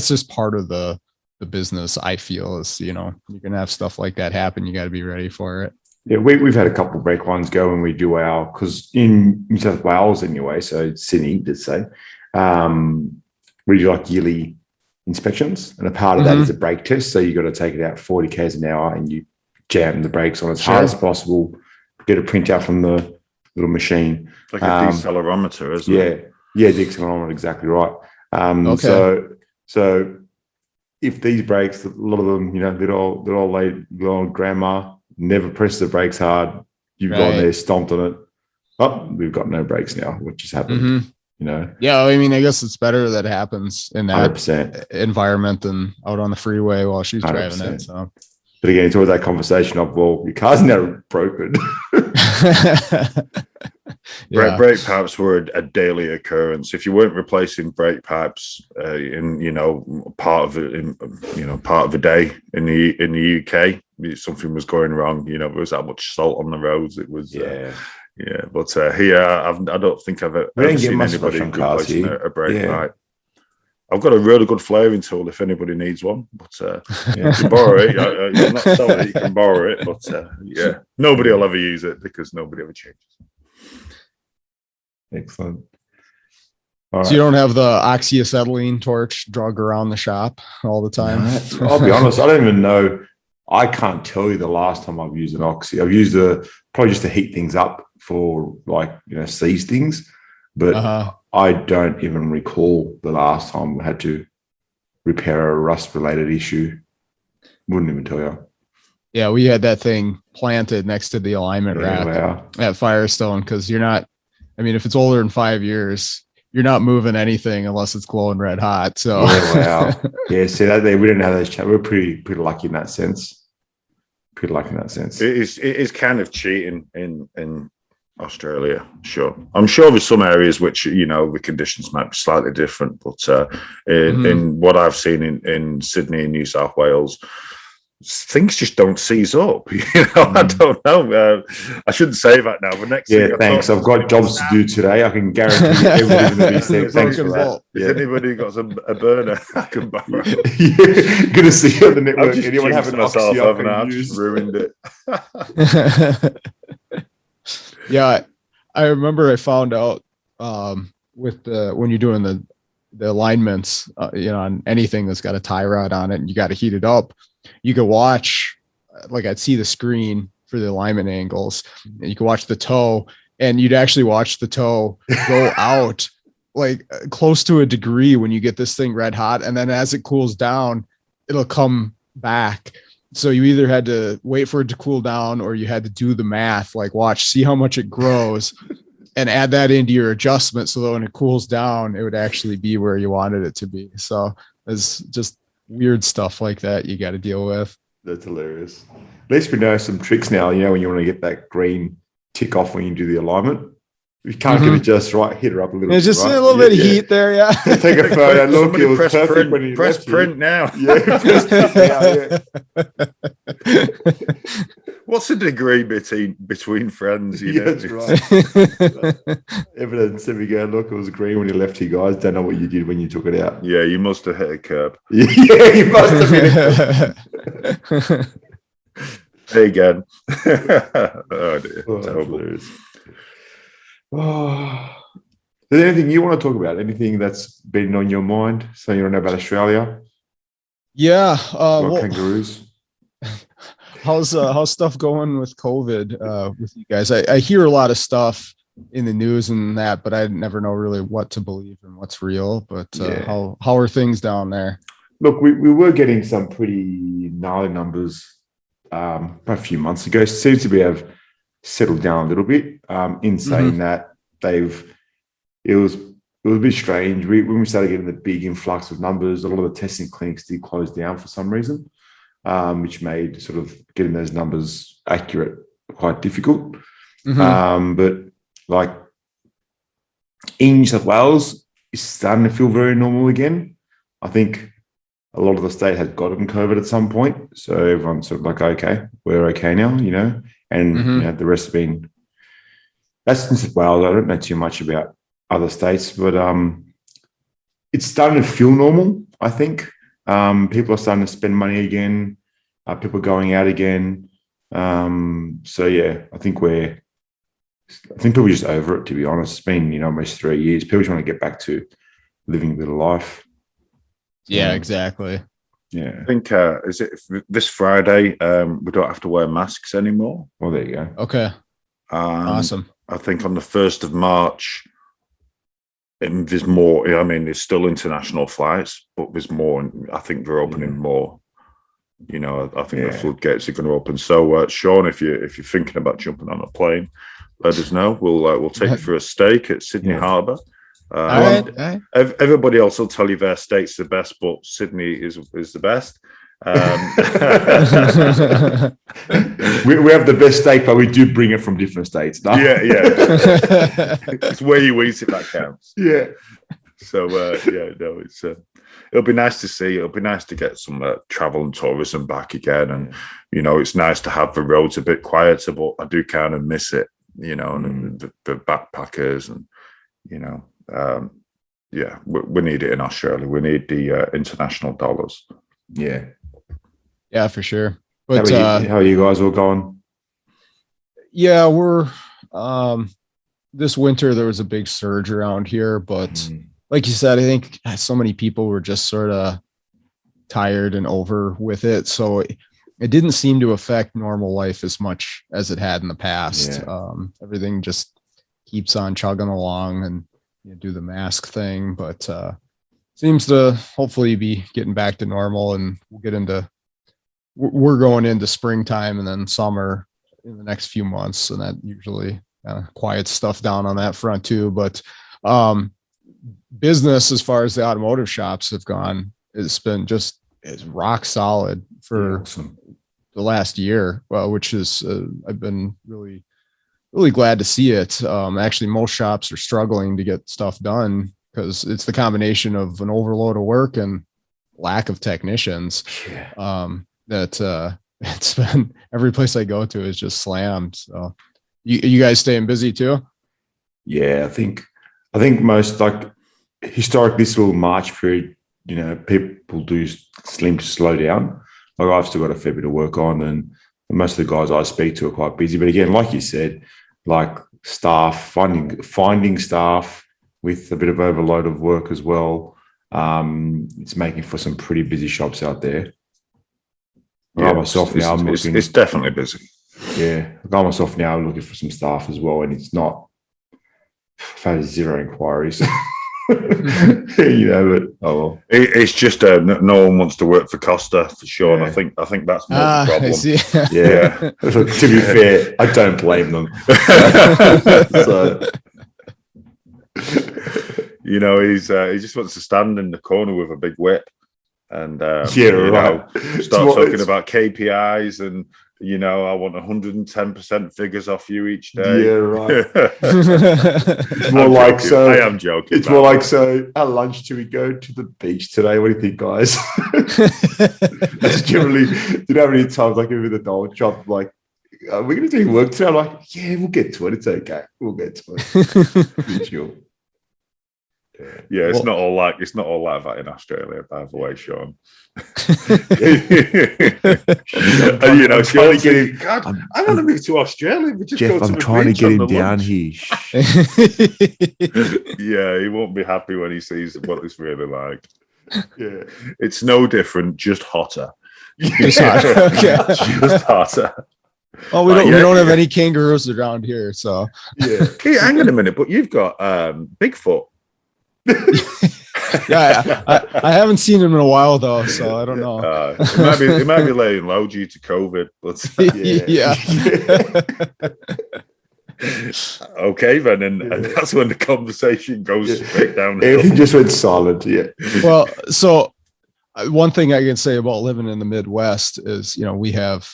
just part of the business. I feel is, you're going to have stuff like that happen. You got to be ready for it. Yeah, we've had a couple of brake lines go when we do because in New South Wales anyway, so Sydney, let's say, we do like yearly inspections, and a part of that is a brake test. So you got to take it out 40 k's an hour, and you jam the brakes on as hard as possible. Get a printout from the little machine, like a decelerometer, isn't it? Yeah, the accelerometer, exactly right. So if these brakes, a lot of them, they're all late, grandma never pressed the brakes hard. You've gone there, stomped on it. Oh, we've got no brakes now. What just happened? Yeah, I mean, I guess it's better that happens in that 100%. Environment than out on the freeway while she's 100%. Driving it. So, but again, it's always that conversation of, well, your car's now broken. Brake pipes were a daily occurrence. If you weren't replacing brake pipes in part of the day in the UK, something was going wrong. There was that much salt on the roads. It was Yeah, but I don't think I've ever seen anybody replacing a brake pipe. I've got a really good flavouring tool if anybody needs one, but you can borrow it. I'm not selling it, you can borrow it, but nobody will ever use it because nobody ever changes. Excellent. So you don't have the oxyacetylene torch drug around the shop all the time? No, I'll be honest, I don't even know. I can't tell you the last time I've used an oxy. I've used probably just to heat things up for seize things, but I don't even recall the last time we had to repair a rust-related issue. Wouldn't even tell you. Yeah, we had that thing planted next to the alignment rack at Firestone because you're not. I mean, if it's older than 5 years, you're not moving anything unless it's glowing red hot. So yeah. See that we didn't have those chats. We're pretty lucky in that sense. It is kind of cheating in Australia. Sure, I'm sure there's some areas which the conditions might be slightly different, but in what I've seen in Sydney and New South Wales, things just don't seize up. I don't know. I shouldn't say that now. But next thing thanks. I've got jobs to do today. I can guarantee everybody's going to be saying thanks for that. Has anybody got a burner I can borrow? Good to see you on the network. Anyone have an oxy I can use? Just ruined it. Yeah, I remember I found out with when you're doing the alignments, on anything that's got a tie rod on it, and you got to heat it up. You could watch, like I'd see the screen for the alignment angles, and you could watch the toe, and you'd actually watch the toe go out like close to a degree when you get this thing red hot, and then as it cools down, it'll come back. So you either had to wait for it to cool down, or you had to do the math, like see how much it grows and add that into your adjustment. So that when it cools down, it would actually be where you wanted it to be. So it's just weird stuff like that you got to deal with. That's hilarious. At least we know some tricks now, when you want to get that green tick off when you do the alignment. If you can't get it just right, hit her up a little bit. There's just a little bit of heat there, Take a photo. Look, it was perfect print, when you press print now. Press print now, What's the degree between friends? That's right. Evidence. There we go. Look, it was green when you left here, guys. Don't know what you did when you took it out. Yeah, you must have hit a curb. Yeah, you must have hit a curb. There you go. Oh dear. Terrible. Oh. Is there anything you want to talk about? Anything that's been on your mind? So you don't know about Australia? Yeah. Kangaroos. How's stuff going with COVID with you guys? I hear a lot of stuff in the news and that, but I never know really what to believe and what's real. But how are things down there? Look, we were getting some pretty gnarly numbers a few months ago. Seems to have settled down a little bit. In saying that, it was a bit strange. When we started getting the big influx of numbers, a lot of the testing clinics did close down for some reason, which made sort of getting those numbers accurate quite difficult. But like in New South Wales, it's starting to feel very normal again. I think a lot of the state has gotten COVID at some point, so everyone's sort of like, okay, we're okay now, and the rest have been. That's New South Wales. I don't know too much about other states, but it's starting to feel normal. I think people are starting to spend money again. People are going out again. So yeah, I think people are just over it. To be honest, it's been almost 3 years. People just want to get back to living a bit of life. Yeah, exactly. Yeah, I think is it this Friday? We don't have to wear masks anymore. Well, there you go. Okay, awesome. I think on the 1st of March, there's more. I mean, there's still international flights, but there's more. And I think they're opening more. I think the floodgates are going to open. So, Sean, if you're thinking about jumping on a plane, let us know. We'll take you for a steak at Sydney Harbour. All right. Everybody else will tell you their state's the best, but Sydney is the best. We have the best steak, but we do bring it from different states. No? Yeah. It's where you eat it that counts. Yeah. So it'll be nice to see. It'll be nice to get some travel and tourism back again, and it's nice to have the roads a bit quieter. But I do kind of miss it you know, and the backpackers, and you know, we need it in Australia. We need the international dollars. Yeah. Yeah, for sure. But how are you guys all going? Yeah, we're this winter there was a big surge around here, but like you said, I think so many people were just sort of tired and over with it. So it didn't seem to affect normal life as much as it had in the past. Yeah. Everything just keeps on chugging along, and you do the mask thing, but seems to hopefully be getting back to normal, and we're going into springtime and then summer in the next few months, and that usually quiets stuff down on that front too. But business, as far as the automotive shops have gone, it's been just rock solid for the last year, which is I've been really glad to see it. Actually, most shops are struggling to get stuff done because it's the combination of an overload of work and lack of technicians. That it's been, every place I go to is just slammed. So you guys staying busy too? Yeah, I think most, like, historically this little March period, you know, people do seem to slow down. Like, I've still got a fair bit of work on, and most of the guys I speak to are quite busy. But again, like you said, like staff, finding staff with a bit of overload of work as well. It's making for some pretty busy shops out there. Yeah, it's definitely busy. Yeah, I myself now looking for some staff as well, and it's not. I've had 0 inquiries. You know, but well. It's just no one wants to work for Costa for sure. Yeah. And I think that's more the problem. I see. Yeah. To be fair, I don't blame them. So, you know, he just wants to stand in the corner with a big whip and right. Start talking about KPIs and, you know, I want 110% figures off you each day. Yeah, right. It's more like joking. So. I am joking. It's more like, so at lunch, do we go to the beach today? What do you think, guys? That's generally, you know how many times, like, with the dollar shop, like, are we going to do work today? I'm like, yeah, we'll get to it. It's okay. We'll get to it. Be chill. Yeah, it's not all like that in Australia, by the way, Sean. And, you know, trying to get him. God, I want to move to Australia. We just Jeff, go to I'm trying to get him down here. Yeah, he won't be happy when he sees what it's really like. Yeah, it's no different, just hotter. Just hotter. Okay. Just hotter. Oh, we don't have any kangaroos around here, so yeah. Hey, hang on a minute, but you've got Bigfoot. Yeah, I haven't seen him in a while though, so I don't know. It might be laying low due to COVID, but yeah. Okay, then, and that's when the conversation goes straight down. He just went silent. Yeah. Well, so one thing I can say about living in the Midwest is, you know, we have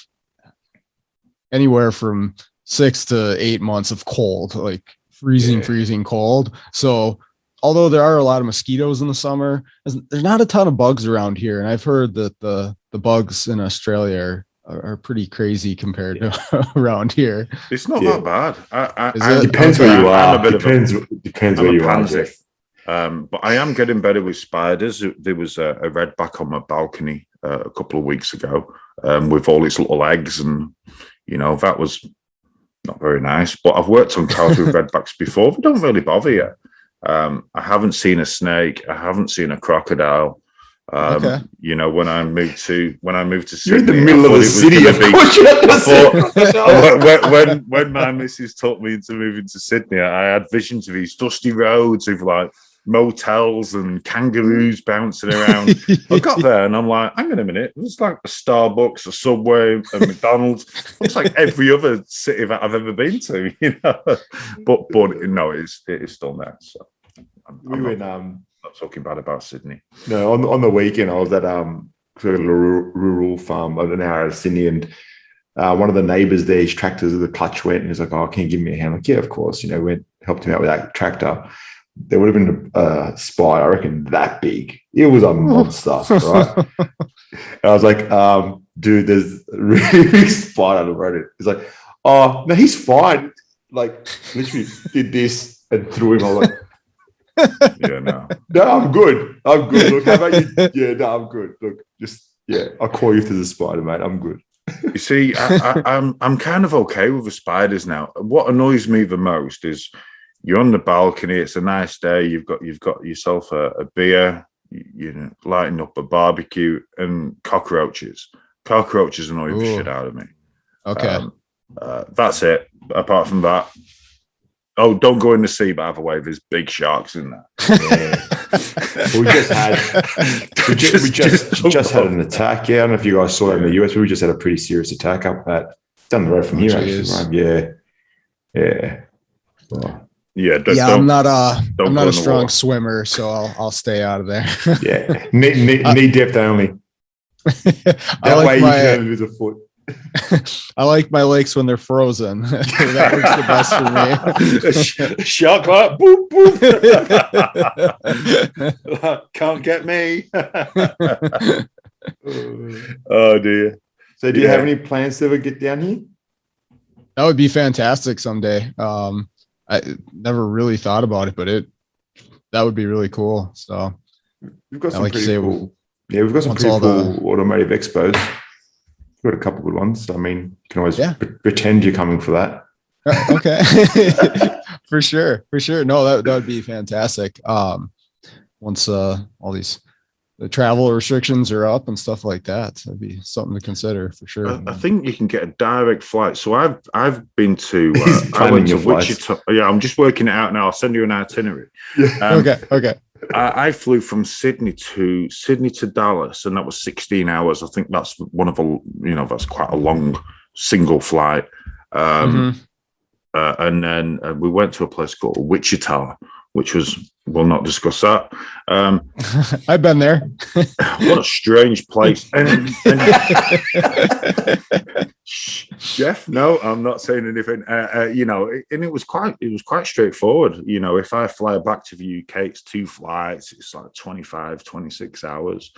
anywhere from 6 to 8 months of cold, like freezing cold. So although there are a lot of mosquitoes in the summer, there's not a ton of bugs around here. And I've heard that the bugs in Australia are pretty crazy compared to around here. It's not that bad. It depends where you are. Depends where you are, Jeff. But I am getting better with spiders. There was a redback on my balcony a couple of weeks ago with all its little eggs. And, you know, that was not very nice. But I've worked on cows with redbacks before. They don't really bother you. I haven't seen a snake. I haven't seen a crocodile. You know, when I moved to Sydney, you're in the middle of the city. When my missus took me into moving to Sydney, I had visions of these dusty roads with like motels and kangaroos bouncing around. I got there and I'm like, hang on a minute, there's like a Starbucks, a Subway, a McDonald's. It's like every other city that I've ever been to, you know. But no, it is still there. So I'm not talking bad about Sydney. No, on the weekend I was at a rural farm about an hour out of Sydney, and one of the neighbours there, his tractor, the clutch went, and he's like, "Oh, can you give me a hand?" Like, yeah, of course. You know, helped him out with that tractor. There would have been a spy, I reckon, that big. It was a monster, right? And I was like, dude, there's a really big spider on the road. He's like, oh, no, he's fine. like literally did this and threw him. I was like, No, I'm good. Look, how about you? Yeah, no, I'm good. Look, I'll call you to the spider, mate. I'm good. You see, I'm kind of okay with the spiders now. What annoys me the most is you're on the balcony. It's a nice day. You've got yourself a beer. You're lighting up a barbecue, and cockroaches. Cockroaches annoy the shit out of me. Okay. That's it. Apart from that, oh, don't go in the sea, by the way. There's big sharks in there. Yeah. we just had an attack. Yeah, I don't know if you guys saw that in the US. We just had a pretty serious attack up down the road from here. Actually, right? Yeah. Well, I'm not a strong swimmer, so I'll stay out of there. Yeah, knee depth only. That way you can only lose a foot. I like my lakes when they're frozen. That works the best for me. Shark like boop boop. Can't get me. Oh dear. So do you have any plans to ever get down here? That would be fantastic someday. I never really thought about it, but that would be really cool. So we've got some pretty cool. Yeah, we've got some pretty cool automotive expos. We've got a couple good ones. I mean, you can always pretend you're coming for that. Okay. For sure. No, that would be fantastic. Once all the travel restrictions are up and stuff like that, that'd be something to consider for sure. I think you can get a direct flight. So I've been to I went to Wichita. Yeah, I'm just working it out now. I'll send you an itinerary. Okay. I flew from Sydney to Dallas, and that was 16 hours. I think that's one of that's quite a long single flight. And then we went to a place called Wichita, which was, we'll not discuss that. I've been there. What a strange place. And Jeff, no, I'm not saying anything. And it was quite straightforward. If I fly back to the UK, it's 2 flights. It's like 25, 26 hours.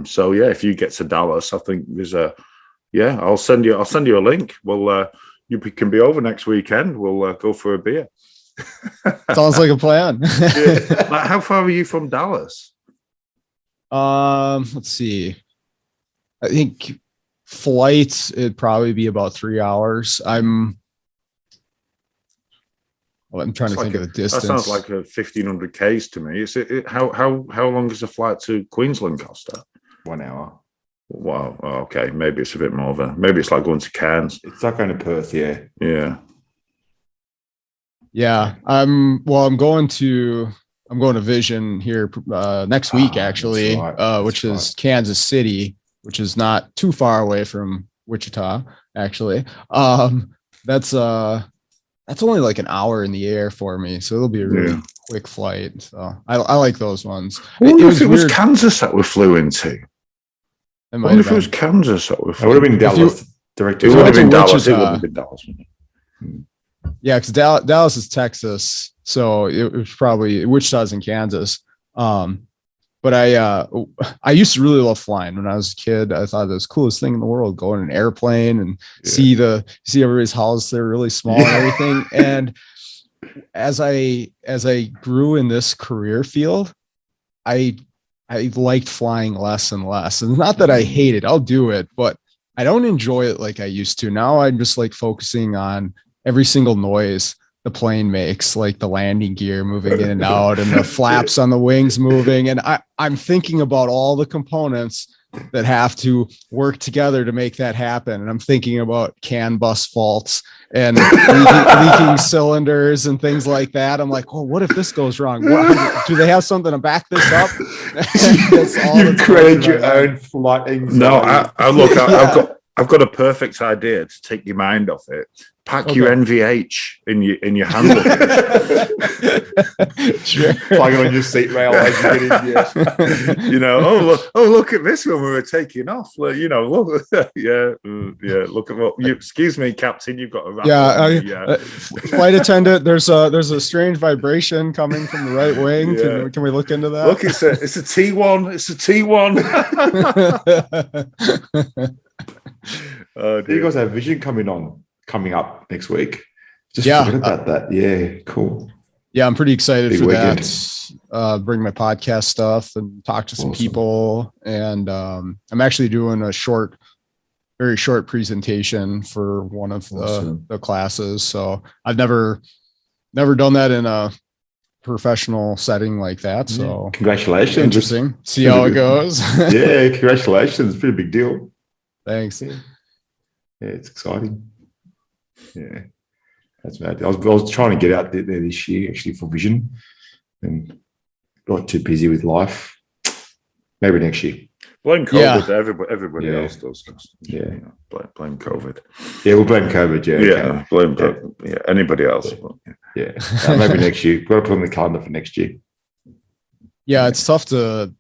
So yeah, if you get to Dallas, I think there's I'll send you a link. Well, you can be over next weekend. We'll go for a beer. Sounds like a plan. Yeah. Like, how far are you from Dallas? Let's see. I think flights, it'd probably be about 3 hours. I'm trying to think of the distance. That sounds like 1,500 Ks to me. Is it how long is a flight to Queensland cost? 1 hour. Wow. Oh, okay. Maybe it's a bit more maybe it's like going to Cairns. It's like going to Perth. Yeah. Yeah, I'm going to Vision here next week, actually, which is Kansas City, which is not too far away from Wichita, actually. That's only like an hour in the air for me, so it'll be a really quick flight. So I like those ones. It was Kansas that we flew into. I wonder if it was Kansas that we flew. It would have been Dallas. Directly. It would have been Dallas. It would have been Dallas. Yeah, because Dallas is Texas, so it was probably Wichita's in Kansas. But I used to really love flying when I was a kid. I thought it was the coolest thing in the world, going in an airplane and see everybody's house. They're really small and everything. And as I grew in this career field, I liked flying less and less. And not that I hate it, I'll do it, but I don't enjoy it like I used to. Now I'm just like focusing on every single noise the plane makes, like the landing gear moving in and out and the flaps on the wings moving. And I'm thinking about all the components that have to work together to make that happen. And I'm thinking about CAN bus faults and leaking cylinders and things like that. I'm like, oh, what if this goes wrong? Do they have something to back this up? You created your own flight anxiety. No, I've got a perfect idea to take your mind off it. Pack your NVH in your handle. Sure. Plug it on your seat rail as you get in. Look at this when we were taking off. Look, look at what. Excuse me, Captain. You've got a flight attendant. There's a strange vibration coming from the right wing. Yeah. Can we look into that? Look, it's a T1. It's a T1. You guys have Vision coming up next week. Just forget about that. Yeah, cool. Yeah, I'm pretty excited Big for weekend. that. Bring my podcast stuff and talk to some people. And I'm actually doing a very short presentation for one of the classes. So I've never done that in a professional setting like that. So congratulations. Interesting. See how it goes. Yeah, congratulations. Pretty big deal. Thanks. Yeah, it's exciting. Yeah. That's bad. I was trying to get out there this year actually for vision and got too busy with life. Maybe next year. Blame COVID. Everybody else does. Yeah. Blame COVID. Yeah, we'll blame COVID. Yeah. Blame COVID. Yeah. Anybody else? Yeah. Maybe next year. Got to put on the calendar for next year. Yeah, it's tough to.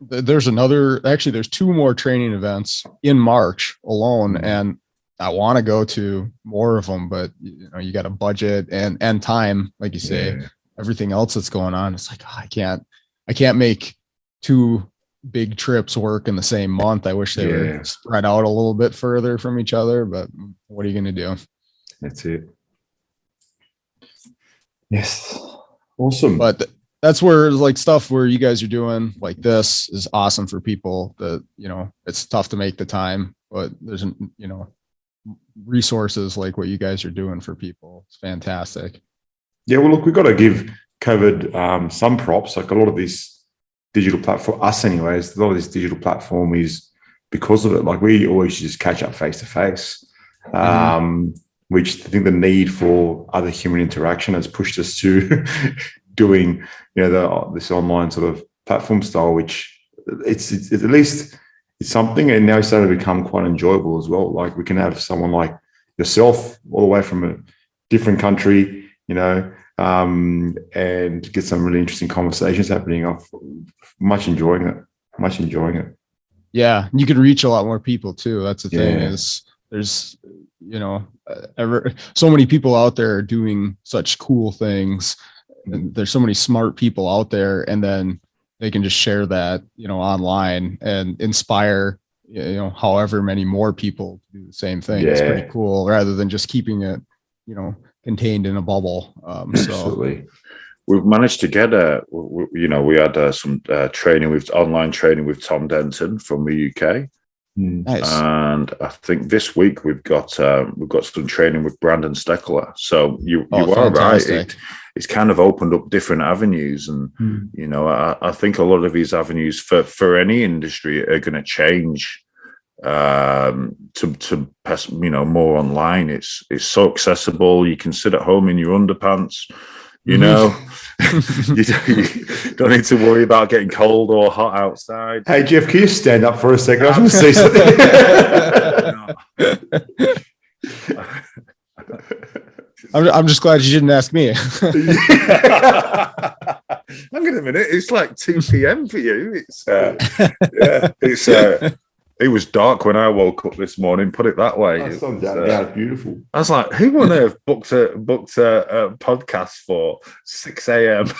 There's two more training events in March alone, and I want to go to more of them, but you got a budget and time, like you say, everything else that's going on. It's like, I can't make two big trips work in the same month. I wish they were spread out a little bit further from each other, but what are you going to do? That's it. Yes. Awesome. But that's where like stuff where you guys are doing like this is awesome for people that, it's tough to make the time, but there's, resources like what you guys are doing for people. It's fantastic. Yeah, well, look, we've got to give COVID some props. Like a lot of this digital platform, us anyways, a lot of this digital platform is because of it. Like we always just catch up face to face, which I think the need for other human interaction has pushed us to doing, this online sort of platform style, which it's at least it's something, and now it's starting to become quite enjoyable as well. Like we can have someone like yourself all the way from a different country, and get some really interesting conversations happening. I'm much enjoying it. Yeah, you can reach a lot more people too. That's the thing is there's, so many people out there doing such cool things. And there's so many smart people out there, and then they can just share that, online and inspire, however many more people to do the same thing. Yeah. It's pretty cool rather than just keeping it, contained in a bubble. Absolutely. So we've managed to get we had some online training with Tom Denton from the UK. Nice. And I think this week we've got some training with Brandon Steckler. So you are right. It's kind of opened up different avenues, and I think a lot of these avenues for any industry are going to change to more online. It's so accessible. You can sit at home in your underpants. You don't need to worry about getting cold or hot outside. Hey, Jeff, can you stand up for a second? I want to say something. I'm just glad you didn't ask me. Hang on a minute. It's like 2 p.m. for you. It was dark when I woke up this morning. Put it that way. Beautiful. I was like, who on earth booked a podcast for 6 a.m.?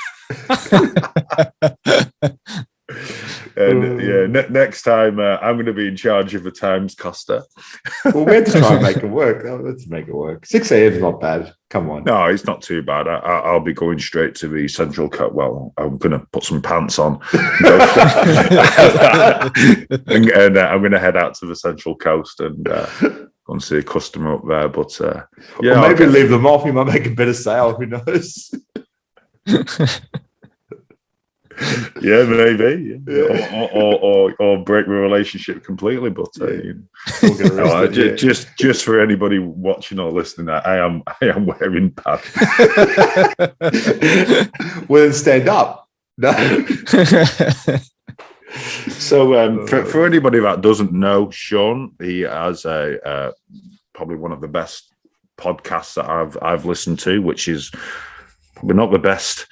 And next time I'm going to be in charge of the times, Costa. Well, we had to try and make it work. Let's make it work. 6 a.m. is not bad. Come on. No, it's not too bad. I'll be going straight to the Central Coast. Well, I'm going to put some pants on. and I'm going to head out to the Central Coast and go and see a customer up there. But maybe leave them off. You might make a better sale. Who knows? Yeah, maybe. Yeah. Or break the relationship completely. But just for anybody watching or listening, I am wearing pads. Well, then stand up. No. So for anybody that doesn't know Sean, he has probably one of the best podcasts that I've listened to, which is probably not the best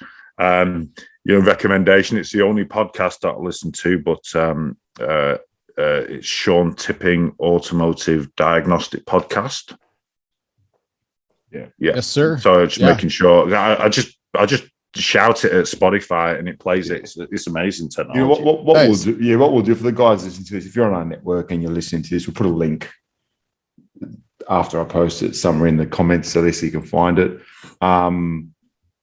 recommendation. It's the only podcast that I listen to, but it's Sean Tipping Automotive Diagnostic Podcast. Yeah. Yes, sir. So just making sure. I just shout it at Spotify and it plays it. It's amazing technology. What nice. What we'll do for the guys listening to this, if you're on our network and you're listening to this, we'll put a link after I post it somewhere in the comments so at least you can find it.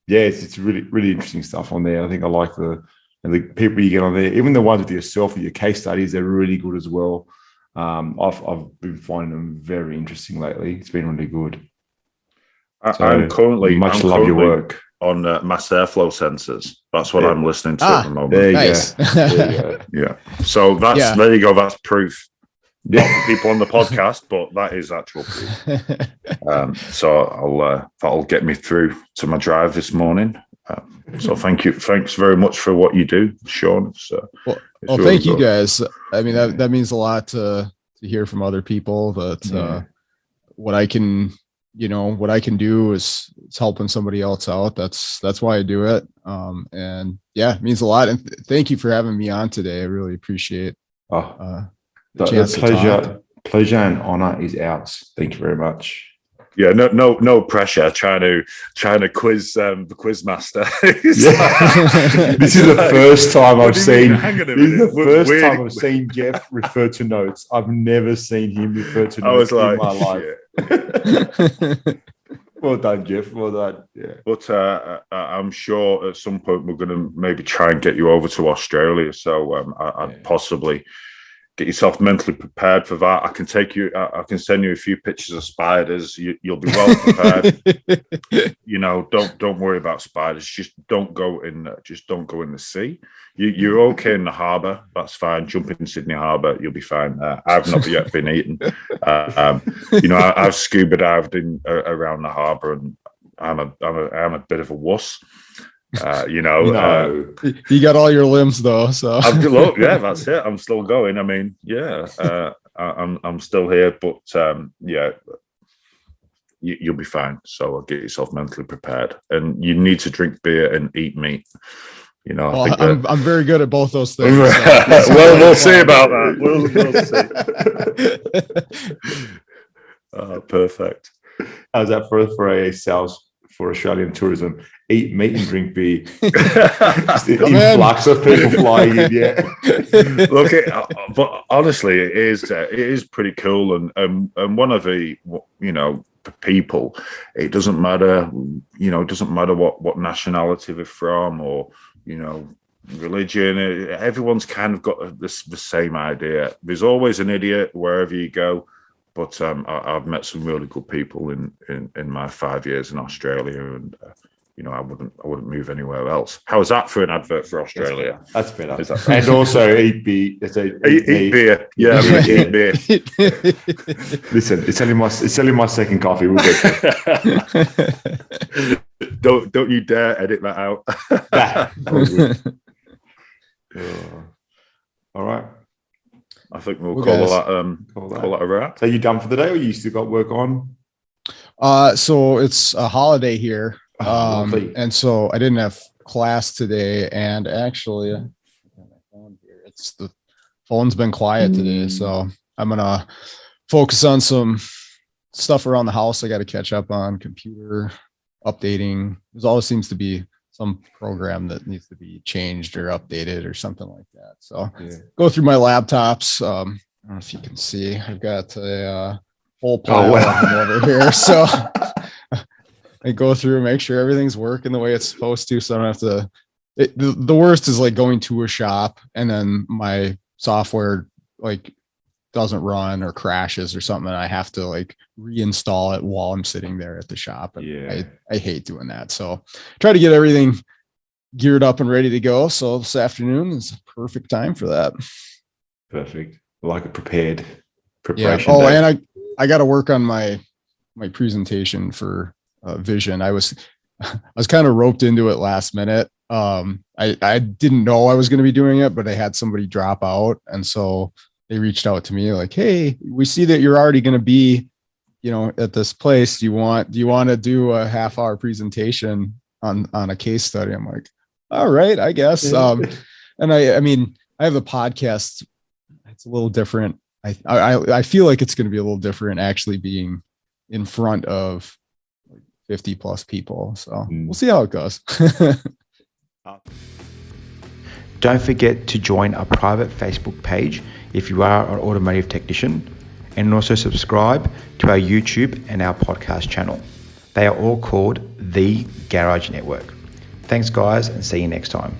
It's really, really interesting stuff on there. I think I like the people you get on there, even the ones with yourself, with your case studies, they're really good as well. I've been finding them very interesting lately. It's been really good. I'm currently love your work on mass airflow sensors. That's what I'm listening to at the moment. There you Nice. go. There you go. Yeah. So there you go. That's proof. Not for people on the podcast, but that is actual proof. So that'll get me through to my drive this morning. So thanks very much for what you do, Sean. Well, really thank you guys. I mean, that means a lot to hear from other people that what I can do is helping somebody else out. That's why I do it. And yeah, it means a lot. And thank you for having me on today. I really appreciate the pleasure and honor is ours. Thank you very much. Yeah, no pressure. Trying to quiz the quiz master. This is the first time I've seen. This is the first time I've seen Jeff refer to notes. I've never seen him refer to notes in my life. Well done, Jeff. Well done. Yeah. But I'm sure at some point we're going to maybe try and get you over to Australia. So I'd possibly get yourself mentally prepared for that. I can send you a few pictures of spiders. You'll be well prepared. Don't worry about spiders. Just don't go in the sea. You're okay in the harbour. That's fine. Jump in Sydney Harbour. You'll be fine. I've not yet been eaten. I've scuba dived in around the harbour, and I'm a bit of a wuss. You got all your limbs though, so that's it. I'm still going. I mean, I'm still here, but you'll be fine. So get yourself mentally prepared, and you need to drink beer and eat meat. I'm very good at both those things. Well, we'll see about that. We'll see. Perfect. How's that for a sales for Australian tourism? Eat meat and drink beer. Influx of people flying in. Yeah. Look, but honestly, it is pretty cool, and one of the for people, it doesn't matter. It doesn't matter what nationality they're from or religion. Everyone's kind of got the same idea. There's always an idiot wherever you go. But I've met some really good people in my 5 years in Australia, and I wouldn't move anywhere else. How is that for an advert for Australia? That's better. And also eat beer. Eat beer. Yeah, I'm gonna eat beer. Listen, it's only my second coffee. We'll get Don't you dare edit that out. All right. I think we'll call that a wrap. So you done for the day, or you still got work on? So it's a holiday here, and so I didn't have class today. And actually, it's the phone's been quiet today, so I'm gonna focus on some stuff around the house. I got to catch up on computer updating. There always seems to be some program that needs to be changed or updated or something like that. So go through my laptops. I don't know if you can see, I've got a whole pile of them over here. So I go through and make sure everything's working the way it's supposed to. So I don't have to, the worst is like going to a shop and then my software doesn't run or crashes or something, and I have to reinstall it while I'm sitting there at the shop. And I hate doing that. So try to get everything geared up and ready to go. So this afternoon is a perfect time for that. Perfect. Like a preparation. Yeah. Oh, day. And I got to work on my presentation for vision. I was kind of roped into it last minute. I didn't know I was going to be doing it, but I had somebody drop out. And so they reached out to me like, "Hey, we see that you're already going to be, at this place. Do you want to do a half-hour presentation on a case study?" I'm like, "All right, I guess." And I mean, I have a podcast. It's a little different. I feel like it's going to be a little different actually being in front of 50 plus people. So we'll see how it goes. Don't forget to join our private Facebook page if you are an automotive technician, and also subscribe to our YouTube and our podcast channel. They are all called The Garage Network. Thanks guys, and see you next time.